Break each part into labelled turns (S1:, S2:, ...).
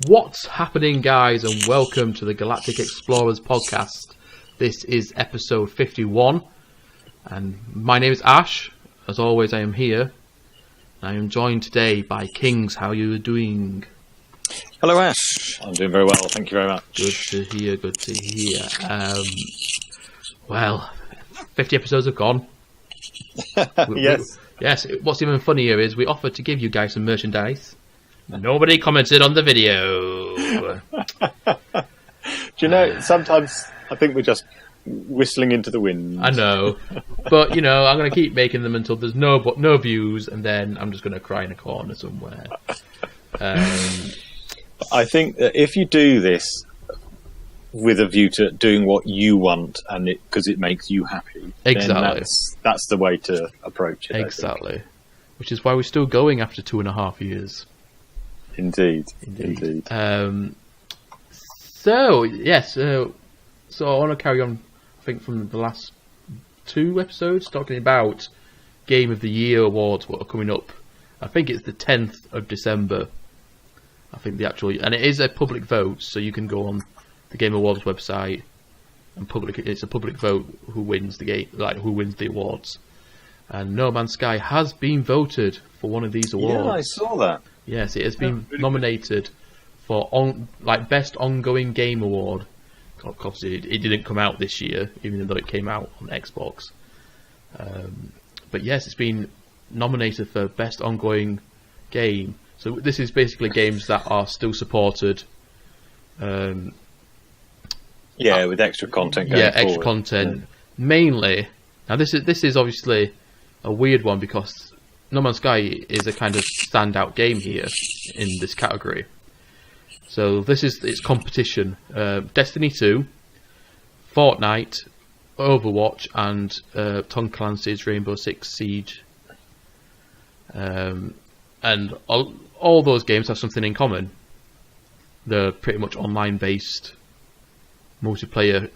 S1: What's happening, guys, and welcome to the Galactic Explorers Podcast. This is episode 51, and my name is Ash. As always, I am here. I am joined today by Kings. How are you doing?
S2: Hello, Ash. I'm doing very well, thank you very much.
S1: Good to hear, good to hear. Well, 50 episodes have gone.
S2: Yes.
S1: Yes, what's even funnier is we offered to give you guys some merchandise. Nobody commented on the video.
S2: Do you know, sometimes I think we're just whistling into the wind.
S1: I know. But, you know, I'm going to keep making them until there's no views, and then I'm just going to cry in a corner somewhere.
S2: I think that if you do this with a view to doing what you want, and because it makes you happy,
S1: exactly,
S2: then that's the way to approach it.
S1: Exactly. Which is why we're still going after 2.5 years.
S2: Indeed.
S1: So I want to carry on, I think, from the last 2 episodes, talking about Game of the Year awards, what are coming up. I think it's the 10th of December. I think and it is a public vote, so you can go on the Game Awards website and it's a public vote who wins the game, who wins the awards. And No Man's Sky has been voted for one of these awards.
S2: Yeah, I saw that.
S1: Yes, it has been nominated for Best Ongoing Game Award. Obviously, it didn't come out this year, even though it came out on Xbox. But yes, it's been nominated for Best Ongoing Game. So this is basically games that are still supported.
S2: With extra content going forward.
S1: Extra content. Mainly, now this is obviously a weird one because No Man's Sky is a kind of standout game here in this category. So this is its competition. Destiny 2, Fortnite, Overwatch, and Tom Clancy's Rainbow Six Siege. And all those games have something in common. They're pretty much online-based multiplayer,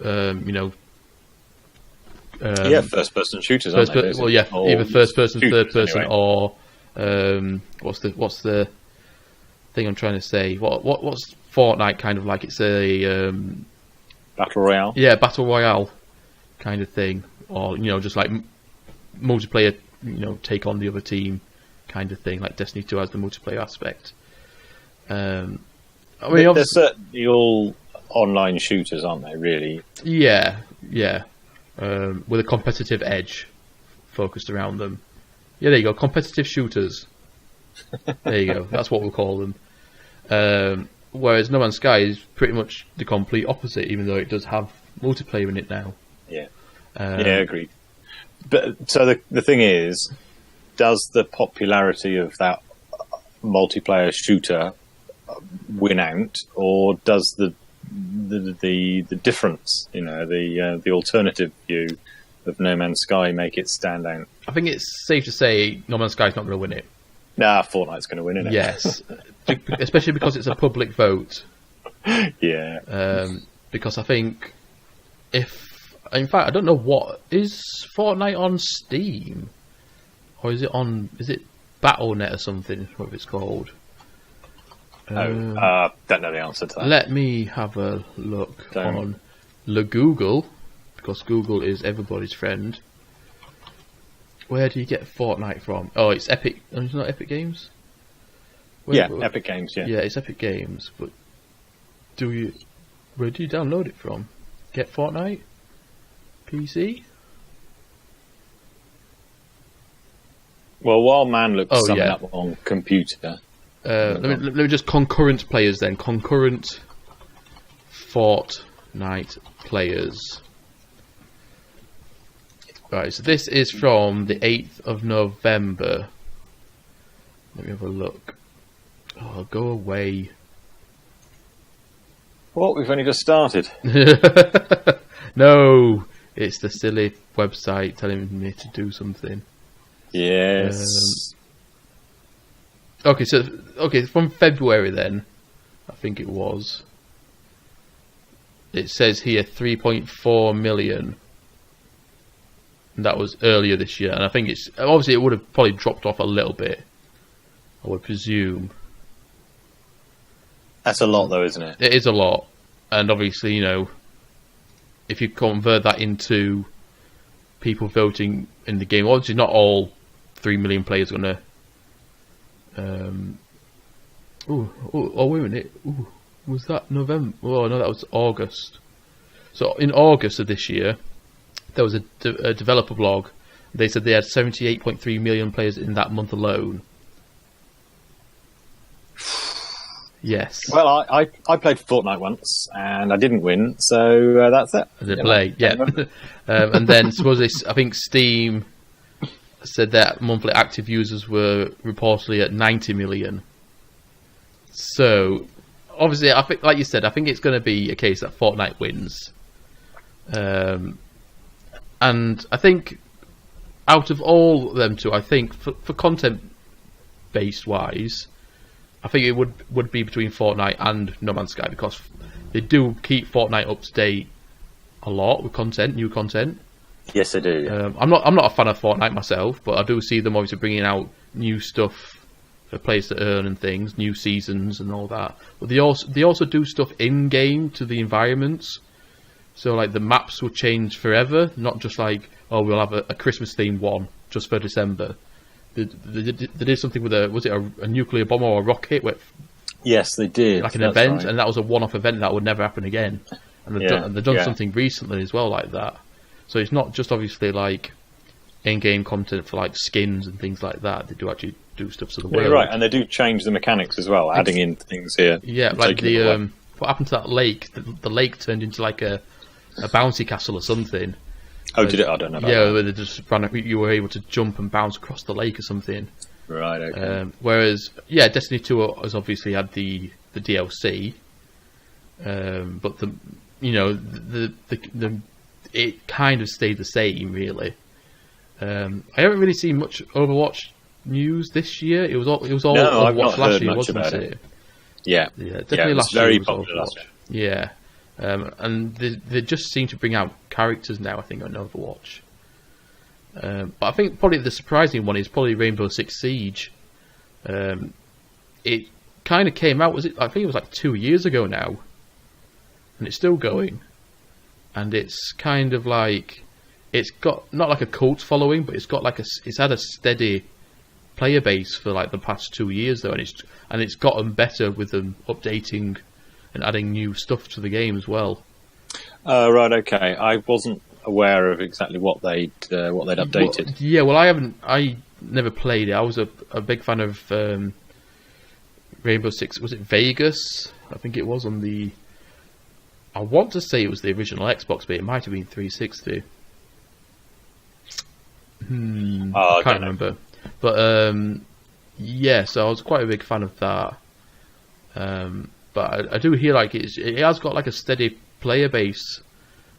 S2: first-person shooters, aren't they?
S1: Well, yeah, either first-person, third-person, anyway. Or what's the thing I'm trying to say? What's Fortnite kind of like? It's a
S2: battle royale.
S1: Yeah, battle royale kind of thing, or just like multiplayer, take on the other team kind of thing. Like Destiny 2 has the multiplayer aspect. They're
S2: certainly all online shooters, aren't they? Really?
S1: Yeah. With a competitive edge focused around them. Yeah, there you go. Competitive shooters. There you go. That's what we'll call them. Whereas No Man's Sky is pretty much the complete opposite, even though it does have multiplayer in it now.
S2: Yeah. Agreed. But so the thing is, does the popularity of that multiplayer shooter win out, or does the difference, the alternative view of No Man's Sky make it stand out?
S1: I think it's safe to say No Man's Sky's not going to win it.
S2: Nah, Fortnite's going to win it.
S1: Yes, especially because it's a public vote.
S2: Yeah.
S1: Because I think in fact, I don't know is Fortnite on Steam, or is it Battle.net or something? What it's called?
S2: Don't know the answer to that.
S1: Let me have a look on Google, because Google is everybody's friend. Where do you get Fortnite from? Oh, it's Epic. It's not Epic Games?
S2: Epic Games, yeah.
S1: Yeah, it's Epic Games, but where do you download it from? Get Fortnite? PC?
S2: Well, while man looks something up on computer...
S1: let me just concurrent players then. Concurrent Fortnite players. Right, so this is from the 8th of November. Let me have a look. Oh, go away.
S2: What? We've only just started.
S1: No, it's the silly website telling me to do something.
S2: Yes.
S1: Okay, from February then, I think it was. It says here 3.4 million. And that was earlier this year, and I think it's obviously it would have probably dropped off a little bit, I would presume.
S2: That's a lot, though, isn't it?
S1: It is a lot, and obviously, you know, if you convert that into people voting in the game, obviously not all 3 million players are gonna. Oh, wait a minute. Ooh, was that November? Oh no, that was August. So in August of this year, there was a developer blog. They said they had 78.3 million players in that month alone. Yes.
S2: Well, I played Fortnite once and I didn't win, so that's it.
S1: I didn't play, yeah. And then supposedly, I think Steam said that monthly active users were reportedly at 90 million. So, obviously, I think, like you said, I think it's going to be a case that Fortnite wins. And I think out of all of them two, I think for content-based wise, I think it would be between Fortnite and No Man's Sky, because they do keep Fortnite up to date a lot with content, new content.
S2: Yes, they do. Yeah.
S1: I'm not a fan of Fortnite myself, but I do see them obviously bringing out new stuff for players to earn and things, new seasons and all that. But they also do stuff in game to the environments. So like the maps will change forever, not just like, oh, we'll have a Christmas themed one just for December. They did something with was it a nuclear bomb or a rocket?
S2: Yes, they did.
S1: Like an event, right. And that was a one-off event that would never happen again. And they've done something recently as well like that. So it's not just obviously like in-game content for like skins and things like that. They do actually do stuff to the world.
S2: You're right, and they do change the mechanics as well, adding in things here.
S1: Yeah, like the what happened to that lake? The lake turned into like a bouncy castle or something.
S2: Oh, did it? I don't know.
S1: Yeah, where they just you were able to jump and bounce across the lake or something.
S2: Right. Okay.
S1: Whereas, yeah, Destiny 2 has obviously had the DLC, but it kind of stayed the same, really. I haven't really seen much Overwatch news this year. It was all Overwatch last year, wasn't it?
S2: Yeah,
S1: definitely last year. Very popular last year. Yeah, and they just seem to bring out characters now, I think, on Overwatch. But I think probably the surprising one is probably Rainbow Six Siege. It kind of came out, I think it was like 2 years ago now, and it's still going. And it's kind of like, it's got not like a cult following, but it's got like it's had a steady player base for like the past 2 years though, and it's gotten better with them updating and adding new stuff to the game as well.
S2: Right, okay. I wasn't aware of exactly what they'd updated.
S1: Well, I never played it. I was a big fan of Rainbow Six. Was it Vegas? I think it was on the. I want to say it was the original Xbox, but it might have been 360. I can't remember. But yeah, so I was quite a big fan of that. But I do hear like it has got like a steady player base,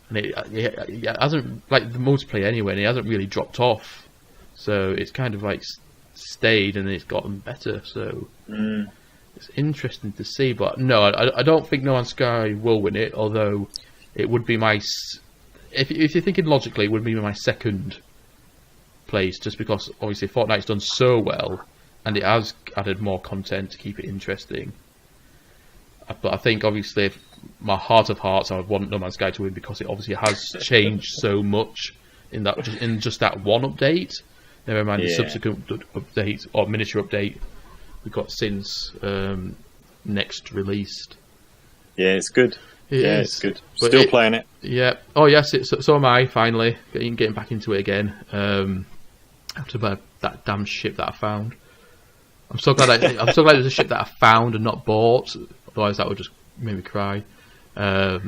S1: and it hasn't, like the multiplayer anyway, and it hasn't really dropped off. So it's kind of like stayed, and it's gotten better. So it's interesting to see. But no, I don't think No Man's Sky will win it. Although it would be my, if you're thinking logically, it would be my second place, just because obviously Fortnite's done so well, and it has added more content to keep it interesting. But I think obviously, my heart of hearts, I would want No Man's Sky to win, because it obviously has changed so much in just that one update. Never mind the subsequent update or miniature update we got since next released.
S2: Yeah, it's good. It's good.
S1: But
S2: Still playing it.
S1: Yeah. Oh yes, so am I. Finally getting back into it again. After that damn ship that I found. I'm so glad there's a ship that I found and not bought. Otherwise, that would just make me cry. But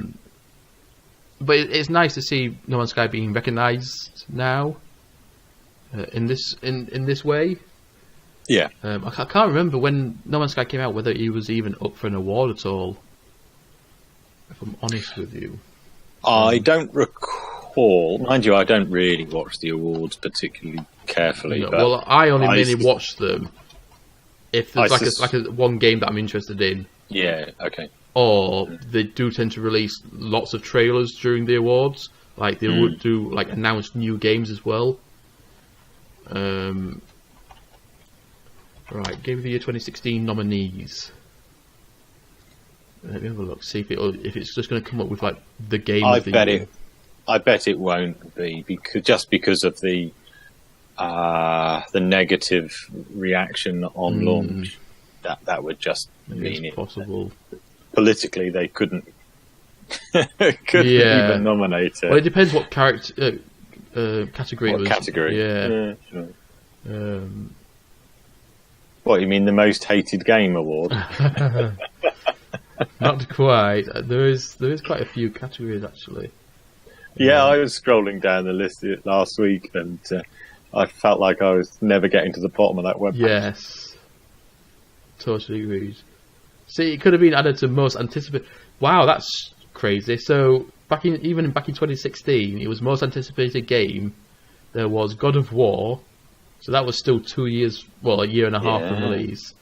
S1: it's nice to see No Man's Sky being recognised now in this way.
S2: Yeah.
S1: I can't remember when No Man's Sky came out whether he was even up for an award at all. If I'm honest with you,
S2: I don't recall. Mind you, I don't really watch the awards particularly carefully.
S1: No, well, I only mainly watch them if there's like a one game that I'm interested in.
S2: Yeah, okay.
S1: Or they do tend to release lots of trailers during the awards. Like they would do like announce new games as well. Right, Game of the Year 2016 nominees. Let me have a look. See if it's just going to come up with like the game.
S2: I bet it won't be because of the negative reaction on launch. That would just mean
S1: it's possible.
S2: Politically, they couldn't even nominate it.
S1: Well, it depends what category. What
S2: category?
S1: Yeah.
S2: Sure. What, you mean the most hated game award?
S1: Not quite. There is quite a few categories actually.
S2: Yeah, I was scrolling down the list last week, and I felt like I was never getting to the bottom of that webpage.
S1: Yes, totally agreed. See, it could have been added to most anticipated. Wow, that's crazy. So back in 2016, it was most anticipated game. There was God of War, so that was still 2 years, a year and a half from release.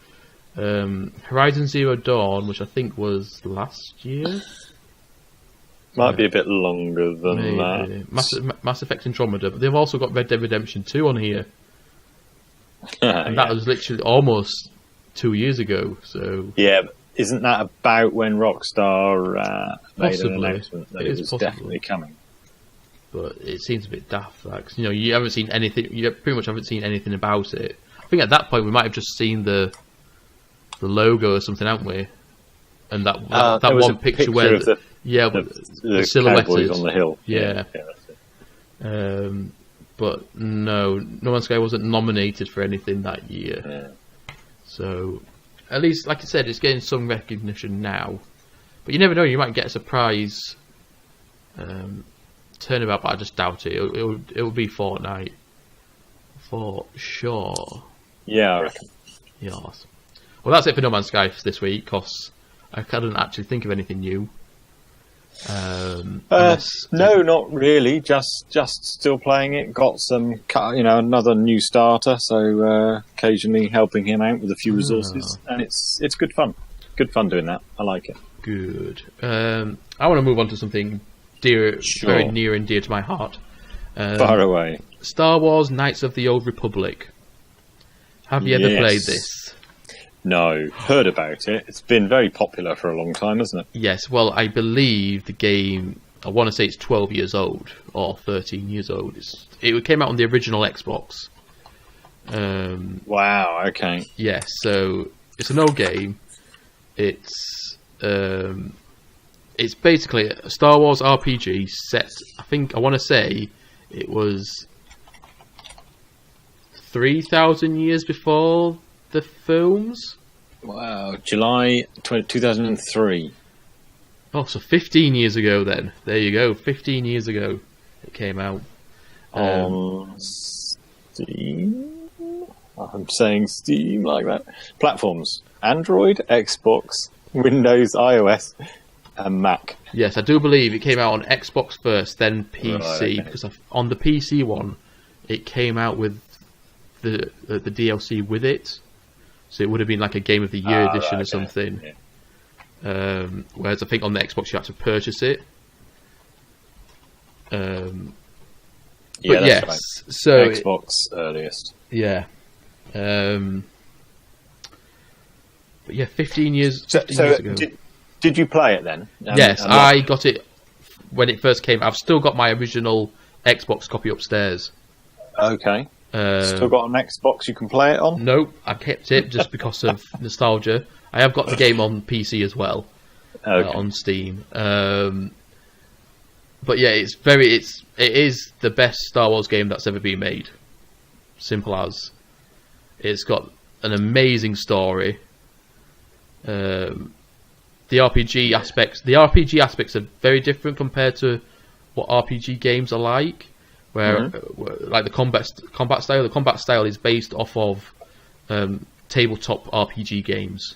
S1: Horizon Zero Dawn, which I think was last year.
S2: Might be a bit longer than that.
S1: Mass Effect Andromeda, but they've also got Red Dead Redemption 2 on here. And that was literally almost 2 years ago. So
S2: yeah, but isn't that about when Rockstar made an announcement that it was definitely coming?
S1: But it seems a bit daft, because you haven't seen anything. You pretty much haven't seen anything about it. I think at that point we might have just seen the logo or something, haven't we? And that one picture where the silhouetted
S2: on the hill.
S1: Yeah. But No Man's Sky wasn't nominated for anything that year.
S2: Yeah.
S1: So at least, like I said, it's getting some recognition now. But you never know; you might get a surprise turnabout. But I just doubt it. It will be Fortnite for sure.
S2: Yeah, I reckon.
S1: Yes. Well, that's it for No Man's Sky this week, because I couldn't actually think of anything new.
S2: No, not really. Just still playing it. Got some, another new starter. So occasionally helping him out with a few resources, and it's good fun. Good fun doing that. I like it.
S1: Good. I want to move on to something very near and dear to my heart.
S2: Far away.
S1: Star Wars Knights of the Old Republic. Have you ever played this?
S2: No, heard about it. It's been very popular for a long time, hasn't it?
S1: Yes, well, I believe the game, I want to say it's 12 years old, or 13 years old. It came out on the original Xbox.
S2: Wow, okay.
S1: Yes, so it's an old game. It's basically a Star Wars RPG set, I want to say it was 3,000 years before the films.
S2: Wow, July 2003.
S1: Oh, so 15 years ago then. There you go, 15 years ago it came out.
S2: On Steam? I'm saying Steam like that. Platforms: Android, Xbox, Windows, iOS, and Mac.
S1: Yes, I do believe it came out on Xbox first, then PC,
S2: right, okay.
S1: Because on the PC one, it came out with the DLC with it. So it would have been like a Game of the Year edition or something. Yeah. Whereas I think on the Xbox you had to purchase it. But yes,
S2: right.
S1: So
S2: Xbox earliest.
S1: Yeah. But yeah, 15 years.
S2: So
S1: ago.
S2: Did you play it then?
S1: Yes, I got it when it first came. I've still got my original Xbox copy upstairs.
S2: Okay. Still got an Xbox you can play it on?
S1: Nope, I kept it just because of nostalgia. I have got the game on PC as well, on Steam. But yeah, it is the best Star Wars game that's ever been made. Simple as. It's got an amazing story. The RPG aspects are very different compared to what RPG games are like. Where like the combat style is based off of tabletop RPG games.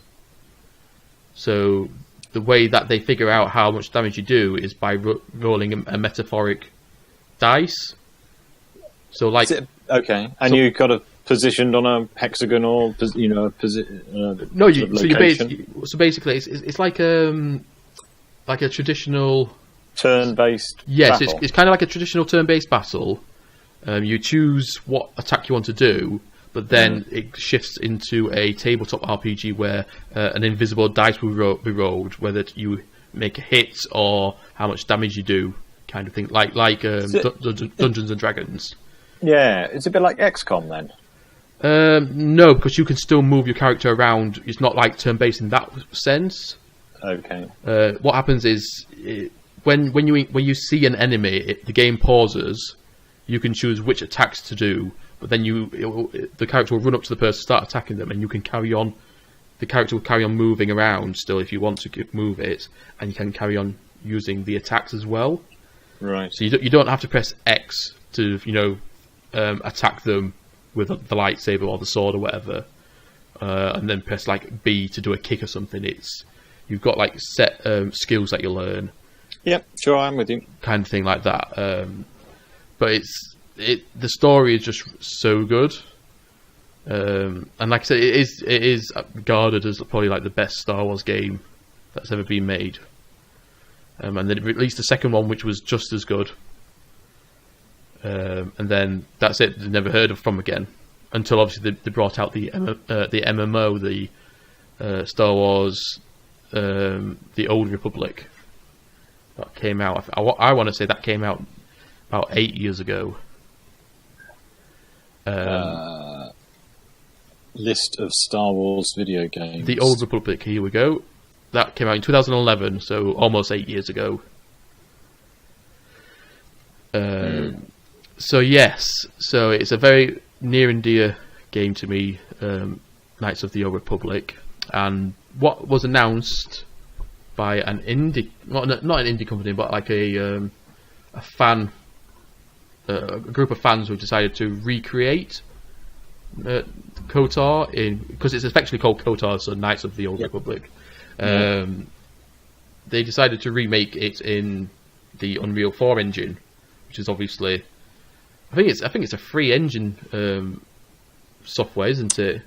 S1: So the way that they figure out how much damage you do is by rolling a metaphoric dice. So like
S2: and you got it positioned on a hexagonal,
S1: no, so basically it's like a traditional
S2: turn-based.
S1: Yes,
S2: battle.
S1: it's kind of like a traditional turn-based battle. You choose what attack you want to do, but then it shifts into a tabletop RPG where an invisible dice will be rolled, whether you make a hit or how much damage you do, kind of thing, like Dungeons and Dragons.
S2: Yeah, it's a bit like XCOM then.
S1: No, because you can still move your character around. It's not like turn-based in that sense.
S2: Okay.
S1: What happens is when you see an enemy, the game pauses. You can choose which attacks to do, but then the character will run up to the person, start attacking them, and you can carry on. The character will carry on moving around still if you want to move it, and you can carry on using the attacks as well.
S2: Right.
S1: So you don't have to press X to attack them with the lightsaber or the sword or whatever, and then press like B to do a kick or something. You've got like set skills that you learn.
S2: Yep, sure, I'm with you.
S1: Kind of thing like that. But the story is just so good, and like I said, it is regarded as probably like the best Star Wars game that's ever been made. And then it released the second one, which was just as good. And then that's it. They never heard of from again until obviously they brought out the MMO, the Star Wars, the Old Republic. That came out. I want to say that came out about 8 years ago.
S2: List of Star Wars video games.
S1: The Old Republic. Here we go. That came out in 2011, so almost 8 years ago. So yes, so it's a very near and dear game to me, Knights of the Old Republic, and what was announced by an indie, not an indie company, but like a fan, a group of fans who decided to recreate KOTOR because it's effectively called KOTOR, so Knights of the Old Republic. They decided to remake it in the Unreal 4 engine, which is obviously, I think it's a free engine software, isn't it?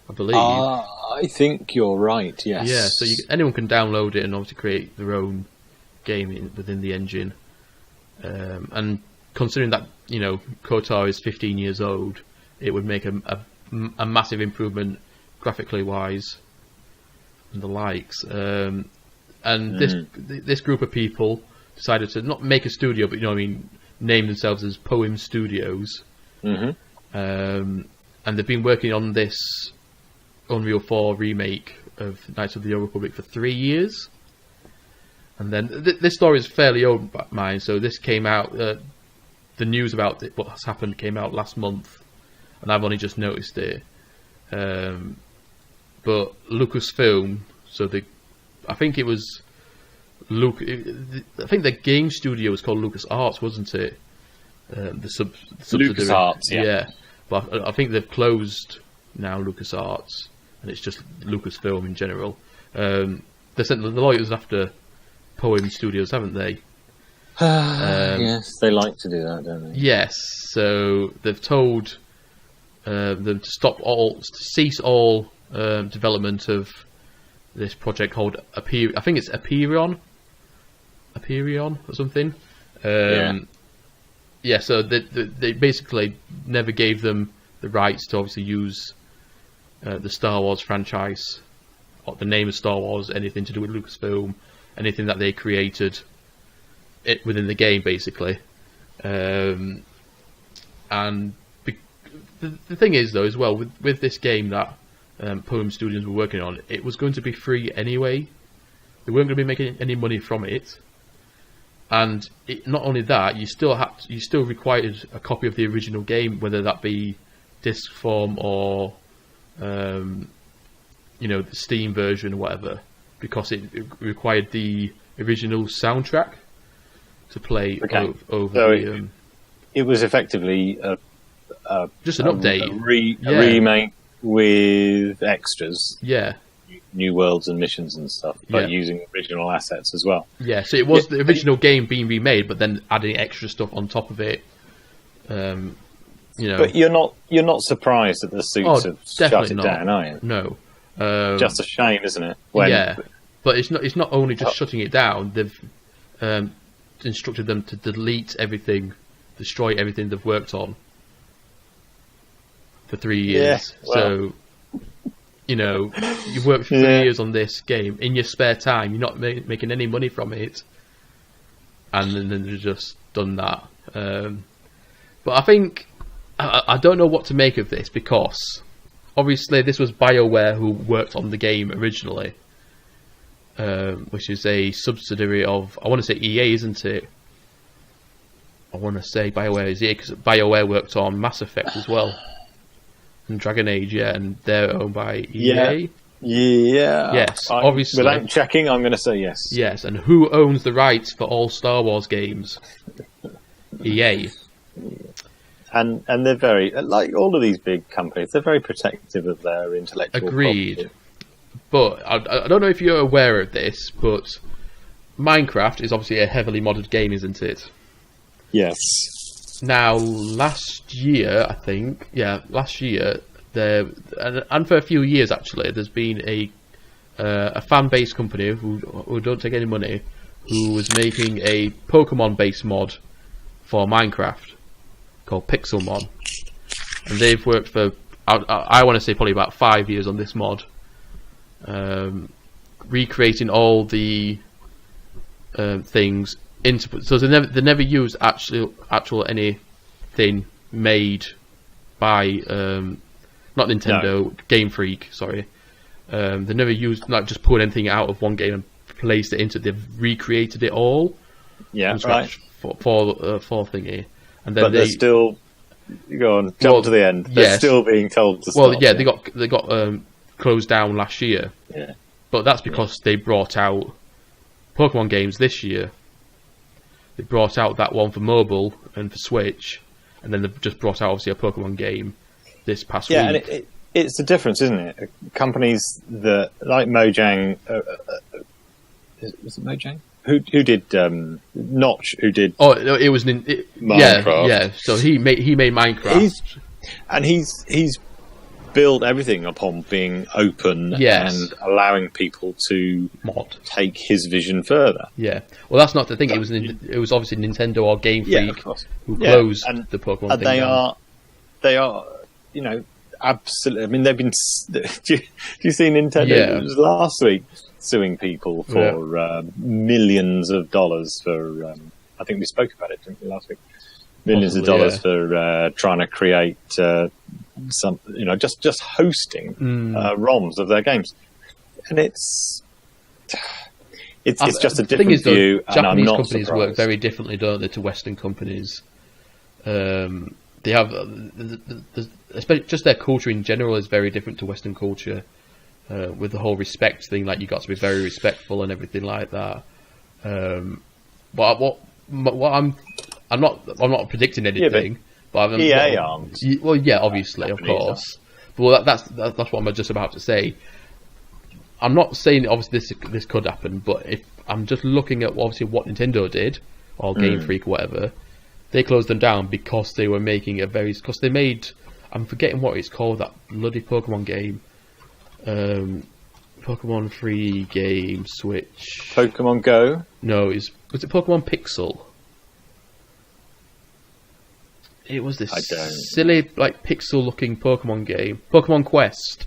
S1: I believe.
S2: I think you're right. Yes.
S1: Yeah. So anyone can download it and obviously create their own game within the engine. And considering that KOTOR is 15 years old, it would make a massive improvement graphically wise and the likes. And this group of people decided to not make a studio, but name themselves as Poem Studios. And they've been working on this Unreal 4 remake of Knights of the Old Republic for 3 years. And then this story is fairly old by mine, so this came out, the news about what has happened came out last month, and I've only just noticed it. But Lucasfilm, I think it was I think the game studio was called LucasArts, wasn't it? The subsidiary.
S2: LucasArts, yeah.
S1: But I think they've closed now, LucasArts, and it's just Lucasfilm in general. They sent the lawyers after Poem Studios, haven't they?
S2: Yes, they like to do that, don't they?
S1: Yes, so they've told them to cease all development of this project called I think it's Aperion or something. Yeah, so they basically never gave them the rights to obviously use the Star Wars franchise, or the name of Star Wars, anything to do with Lucasfilm, anything that they created within the game, basically. And the thing is, though, as well, with this game that Poem Studios were working on, it was going to be free anyway. They weren't going to be making any money from it. And not only that, you still required a copy of the original game, whether that be disc form or the Steam version or whatever, because it required the original soundtrack to play over
S2: so it was effectively
S1: just an update,
S2: a remake with extras.
S1: Yeah.
S2: New worlds and missions and stuff, but using original assets as well. Yeah,
S1: so it was the original game being remade, but then adding extra stuff on top of it.
S2: But you're not surprised that the suits have shut it down, are you?
S1: No.
S2: Just a shame, isn't it?
S1: But it's not only just shutting it down. They've instructed them to delete everything, destroy everything they've worked on. for 3 years.
S2: Yeah, well.
S1: So, you know, you've worked for 3 years on this game in your spare time. You're not making any money from it, and then they've just done that. But I think I don't know what to make of this, because obviously this was BioWare who worked on the game originally, which is a subsidiary of, I want to say EA, isn't it? I want to say BioWare is EA, because BioWare worked on Mass Effect as well, and Dragon Age, and they're owned by EA.
S2: Yeah.
S1: Yes, obviously.
S2: Without checking, I'm going to say yes.
S1: Yes, and who owns the rights for all Star Wars games? EA.
S2: And they're very, like all of these big companies, they're very protective of their intellectual
S1: Agreed.
S2: property.
S1: But I don't know if you're aware of this, but Minecraft is obviously a heavily modded game, isn't it?
S2: Yes.
S1: Now, last year, I think, last year, and for a few years actually, there's been a fan-based company who don't take any money, who was making a Pokemon-based mod for Minecraft called Pixelmon, and they've worked for I want to say probably about 5 years on this mod, recreating all the things into. So they never used actual anything made by not Nintendo, Game Freak. Sorry, they never used, not just pulled anything out of one game and placed it into. They've recreated it all.
S2: Yeah,
S1: from scratch for thingy, and then
S2: they're still. Go on, jump to the end. They're still being told to stop.
S1: Well, yeah, they got closed down last year.
S2: Yeah,
S1: but that's because they brought out Pokemon games this year. They brought out that one for mobile and for Switch, and then they've just brought out obviously a Pokemon game this past week.
S2: Yeah, and it's the difference, isn't it? Companies that like Mojang, was it Mojang? Who did Notch? Who did?
S1: Oh, it was Minecraft. Yeah. So he made Minecraft,
S2: he's built everything upon being open and allowing people to take his vision further.
S1: Yeah. Well, that's not the thing. It was obviously Nintendo or Game Freak who closed the Pokemon thing down.
S2: They are, you know, absolutely. I mean, they've been. Do you see Nintendo? Yeah. It was last week. Suing people for millions of dollars for. I think we spoke about it, didn't we, last week? Millions of dollars for trying to create some, you know, just hosting ROMs of their games, and it's just a different view. And I'm not
S1: companies
S2: surprised.
S1: Work very differently, don't they, to Western companies? They have, especially just their culture in general is very different to Western culture. With the whole respect thing, like you got to be very respectful and everything like that. But what I'm not predicting anything. But
S2: EA aren't.
S1: Well, yeah, obviously, of course. But that's what I'm just about to say. I'm not saying obviously this could happen, but if I'm just looking at obviously what Nintendo did or Game Freak or whatever, they closed them down because they were making because they made, I'm forgetting what it's called, that bloody Pokemon game. Pokemon free game, Switch.
S2: Pokemon Go?
S1: No, was it Pokemon Pixel? It was this silly, like, pixel-looking Pokemon game. Pokemon Quest.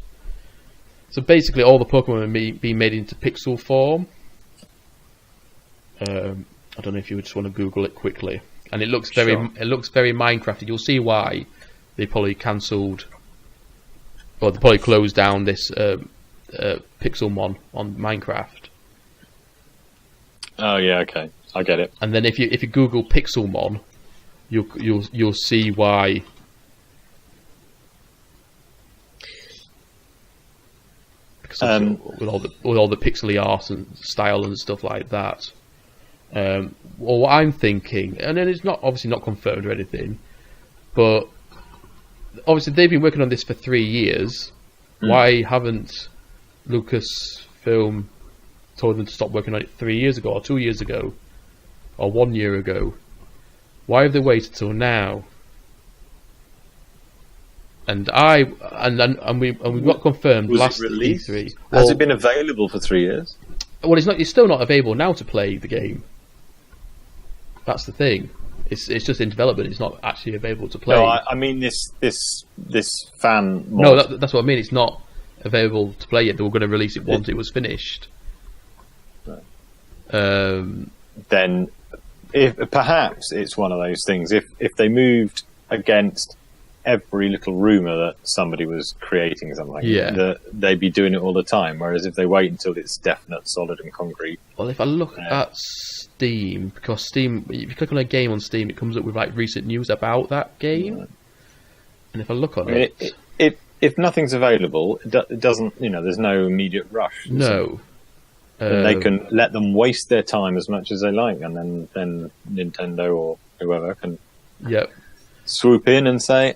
S1: So basically, all the Pokemon are being made into pixel form. I don't know if you just want to Google it quickly. And it looks very Minecrafty. You'll see why they probably cancelled. Well, they probably closed down this Pixelmon on Minecraft.
S2: Oh yeah, okay, I get it.
S1: And then if you Google Pixelmon, you'll see why. Because with all the pixely art and style and stuff like that. Well, what I'm thinking, and then it's obviously not confirmed or anything, but. Obviously, they've been working on this for 3 years. Why haven't Lucasfilm told them to stop working on it 3 years ago, or 2 years ago, or 1 year ago? Why have they waited till now? And we got confirmed last E3.
S2: Has it been available for 3 years?
S1: Well, it's still not available now to play the game. That's the thing. It's just in development. It's not actually available to play.
S2: No, I mean this fan mod.
S1: No, that's what I mean. It's not available to play yet. They were going to release it once it was finished.
S2: Right.
S1: Then,
S2: if perhaps it's one of those things. If they moved against every little rumor that somebody was creating something, that they'd be doing it all the time. Whereas if they wait until it's definite, solid, and concrete.
S1: Well, if I look at Steam, because Steam, if you click on a game on Steam, it comes up with like recent news about that game. Right. And if I look on it,
S2: if nothing's available, it doesn't. There's no immediate rush.
S1: No.
S2: They can let them waste their time as much as they like, and then Nintendo or whoever can swoop in and say,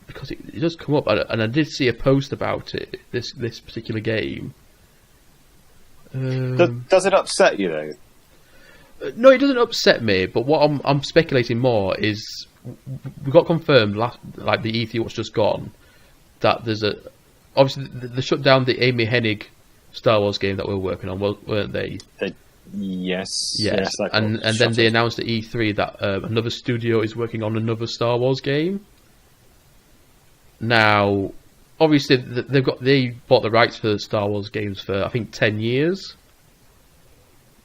S1: because it does come up, and I did see a post about it, this particular game.
S2: Does it upset you though?
S1: No, it doesn't upset me. But what I'm speculating more is we got confirmed like the E3 what's just gone, that there's obviously they shut down the Amy Hennig Star Wars game that we were working on, weren't they?
S2: Yes.
S1: And then they announced at E3 that another studio is working on another Star Wars game. Now, obviously, they bought the rights for the Star Wars games for I think 10 years.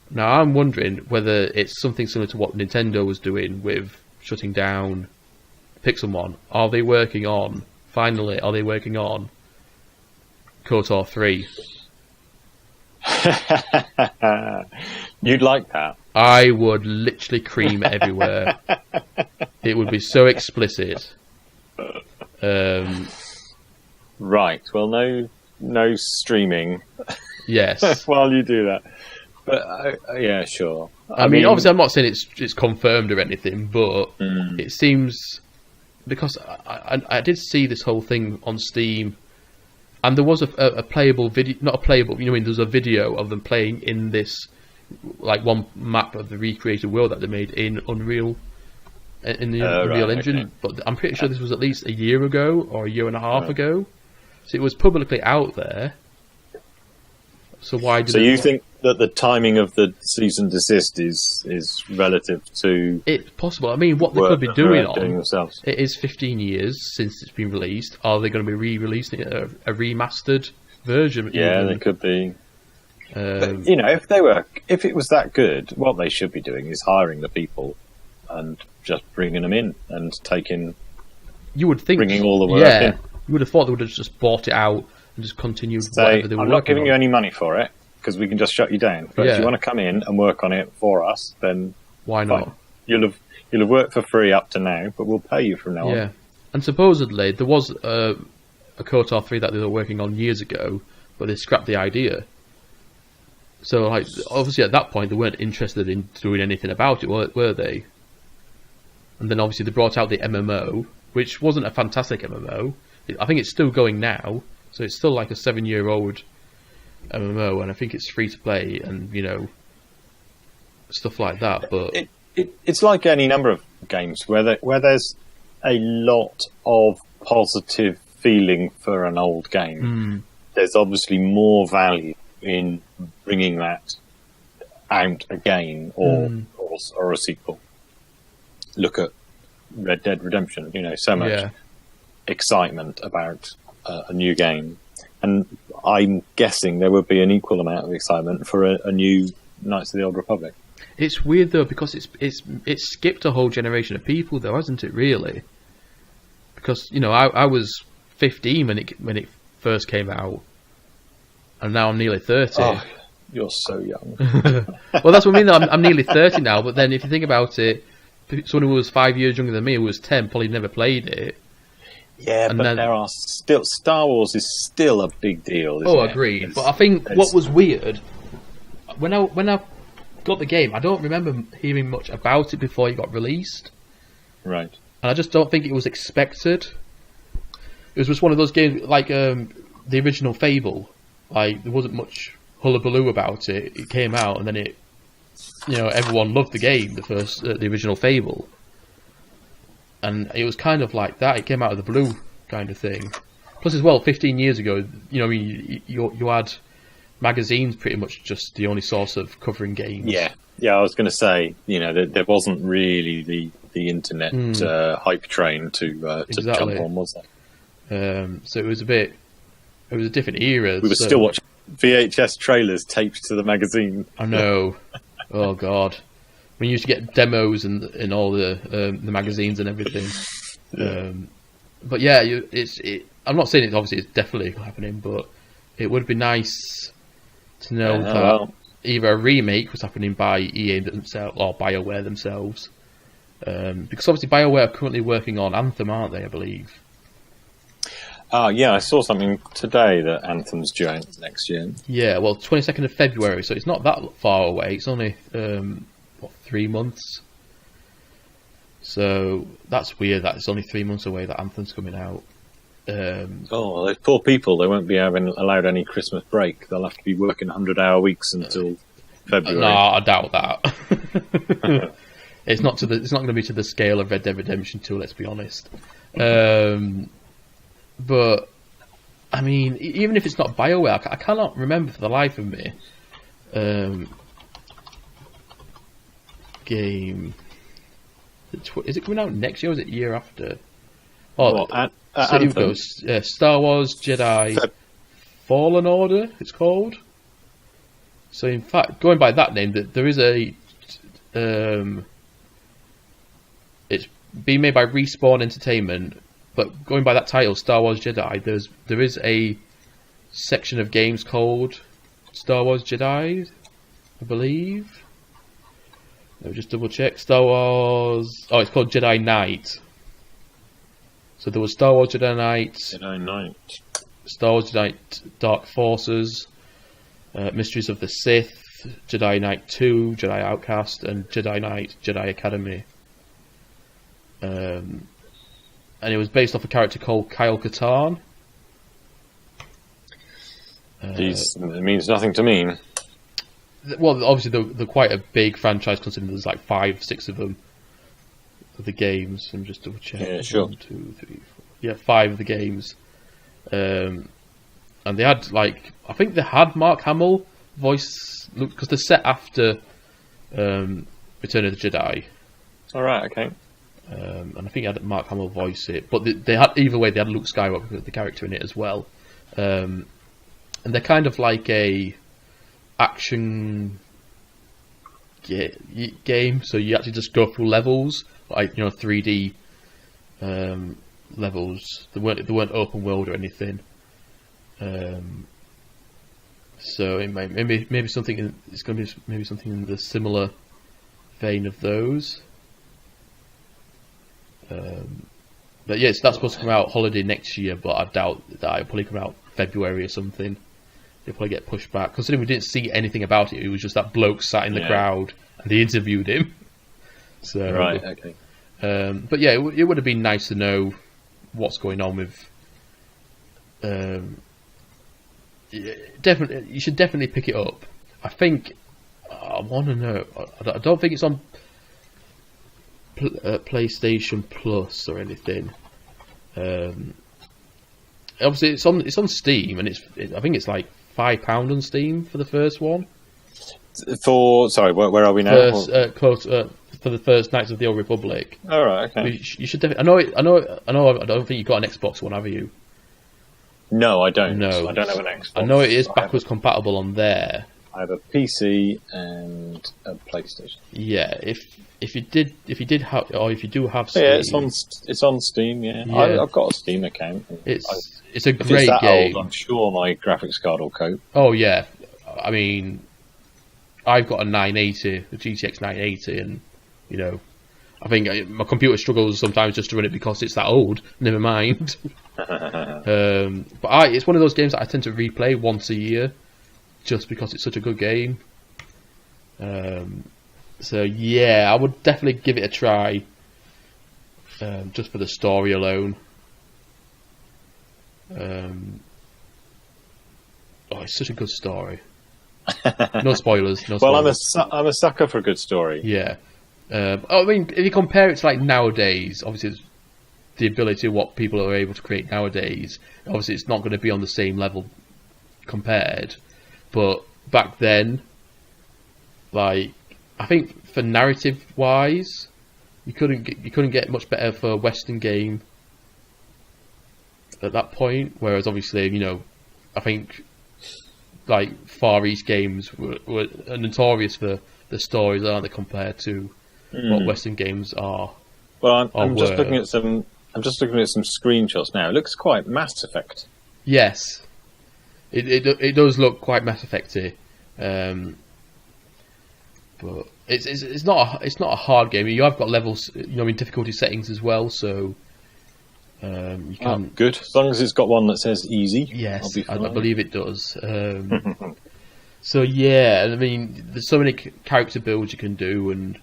S1: Now, I'm wondering whether it's something similar to what Nintendo was doing with shutting down Pixelmon. Are they working on KOTOR 3?
S2: You'd like that?
S1: I would literally cream everywhere. It would be so explicit.
S2: Right. Well, no streaming.
S1: Yes.
S2: While you do that, but yeah, sure.
S1: I mean, obviously, I'm not saying it's confirmed or anything, but it seems, because I did see this whole thing on Steam. And there was a playable video, not a playable, there's a video of them playing in this, like one map of the recreated world that they made in Unreal, in the Unreal Engine. Okay. But I'm pretty sure this was at least a year ago or a year and a half ago. So it was publicly out there. So why did
S2: you think that the timing of the cease and desist is relative to...
S1: It's possible. I mean, what they could be doing
S2: themselves.
S1: It is 15 years since it's been released. Are they going to be re-releasing it, a remastered version?
S2: Yeah, they could be. But, if it was that good, what they should be doing is hiring the people and just bringing them in and taking...
S1: You would think...
S2: Bringing all the work in.
S1: You would have thought they would have just bought it out and just continued whatever they were working on.
S2: I'm not giving you any money for it, because we can just shut you down. But if you want to come in and work on it for us, then
S1: why not?
S2: Fine. You'll have worked for free up to now, but we'll pay you from now on.
S1: Yeah, and supposedly there was a KOTOR 3 that they were working on years ago, but they scrapped the idea. So, like, obviously at that point they weren't interested in doing anything about it, were they? And then obviously they brought out the MMO, which wasn't a fantastic MMO. I think it's still going now, so it's still like a 7-year-old MMO, and I think it's free to play and stuff like that. But
S2: it's like any number of games where there's a lot of positive feeling for an old game. There's obviously more value in bringing that out again or a sequel. Look at Red Dead Redemption. So much excitement about a new game. And I'm guessing there would be an equal amount of excitement for a new Knights of the Old Republic.
S1: It's weird though, because it's skipped a whole generation of people though, hasn't it? Really? Because I was 15 when it first came out, and now I'm nearly 30.
S2: Oh, you're so young.
S1: Well, that's what I mean. I'm nearly 30 now. But then if you think about it, someone who was 5 years younger than me, who was 10, probably never played it.
S2: Yeah, but there are still... Star Wars is still a big deal, isn't it?
S1: Agreed. But I think what was weird, when I got the game, I don't remember hearing much about it before it got released.
S2: Right.
S1: And I just don't think it was expected. It was just one of those games, like the original Fable. Like, there wasn't much hullabaloo about it. It came out, and then everyone loved the game, the original Fable. And it was kind of like that. It came out of the blue kind of thing. Plus, as well, 15 years ago, you had magazines pretty much just the only source of covering games.
S2: Yeah. Yeah, I was going to say, there wasn't really the internet hype train to
S1: Exactly.
S2: jump on, was there?
S1: So it was a different era.
S2: We were still watching VHS trailers taped to the magazine.
S1: I know. Oh God, we used to get demos in all the magazines and everything. But yeah, I'm not saying it's definitely happening, but it would be nice to know that either a remake was happening by EA themselves or BioWare themselves, because obviously BioWare are currently working on Anthem, aren't they? I believe.
S2: Yeah, I saw something today that Anthem's due next year.
S1: Yeah, well, 22nd of February, so it's not that far away. It's only 3 months. So that's weird that it's only 3 months away that Anthem's coming out.
S2: Those poor people, they won't be allowed any Christmas break. They'll have to be working 100-hour weeks until February.
S1: No, I doubt that. It's not going to be to the scale of Red Dead Redemption 2, let's be honest. But I mean, even if it's not BioWare, I cannot remember for the life of me. Game. Is it coming out next year or is it year after?
S2: So here we
S1: go. Star Wars Jedi Fallen Order, it's called. So in fact, going by that name, there is a... it's being made by Respawn Entertainment, but going by that title, Star Wars Jedi, there is a section of games called Star Wars Jedi, I believe. Let me just double check. Star Wars... Oh, it's called Jedi Knight. So there was Star Wars Jedi Knight. Star Wars Jedi Dark Forces. Mysteries of the Sith. Jedi Knight 2. Jedi Outcast. And Jedi Knight Jedi Academy. And it was based off a character called Kyle Katarn.
S2: It means nothing to me.
S1: Well, obviously they're quite a big franchise, considering there's like 5, 6 of them of the games. I'm just double checking.
S2: Yeah, sure.
S1: 1, 2, 3, 4. Yeah, 5 of the games. And they had I think they had Mark Hamill voice, because they're set after Return of the Jedi.
S2: All right, okay.
S1: And I think I had Mark Hamill voice it, but they had, either way, they had Luke Skywalker, the character, in it as well. And they're kind of like a action game, so you actually just go through levels, 3D levels. They weren't open world or anything. So it maybe something. It's going to be maybe something in the similar vein of those. But yes, that's supposed to come out holiday next year, but I doubt that it'll probably come out February or something. It'll probably get pushed back. Considering we didn't see anything about it, it was just that bloke sat in the crowd and they interviewed him. So
S2: right, okay.
S1: But yeah, it would have been nice to know what's going on with. Definitely, you should definitely pick it up. I think I want to know. I don't think it's on PlayStation Plus or anything. Obviously, it's on Steam, and I think it's like £5 on Steam for the first one.
S2: Where are we now?
S1: For the first Knights of the Old Republic.
S2: All right, okay.
S1: You should definitely. I know. I don't think you've got an Xbox One, have you?
S2: No, I don't.
S1: No,
S2: I don't have an Xbox.
S1: I know it is backwards compatible on there.
S2: I have a PC and a PlayStation.
S1: Yeah, if you do have Steam,
S2: yeah, it's on Steam. Yeah, I've got a Steam account.
S1: It's a great game.
S2: Old, I'm sure my graphics card will cope.
S1: Oh yeah, I mean, I've got a 980, a GTX 980, and I think my computer struggles sometimes just to run it because it's that old. Never mind. But it's one of those games that I tend to replay once a year, just because it's such a good game. So yeah, I would definitely give it a try, just for the story alone. It's such a good story. No spoilers. No spoilers.
S2: Well, I'm a sucker for a good story.
S1: Yeah. I mean, if you compare it to nowadays, obviously it's the ability of what people are able to create nowadays. Obviously, it's not going to be on the same level compared. But back then, I think for narrative wise, you couldn't get much better for a Western game at that point. Whereas obviously, I think like Far East games were notorious for the stories, aren't they, compared to what Western games are.
S2: Well, I'm just looking at some screenshots now. It looks quite Mass Effect.
S1: Yes, it does look quite Mass Effecty, but it's not a hard game. You have got levels, in difficulty settings as well, so you can.
S2: Oh, good, as long as it's got one that says easy.
S1: Yes, I believe it does. So yeah, I mean, there's so many character builds you can do, and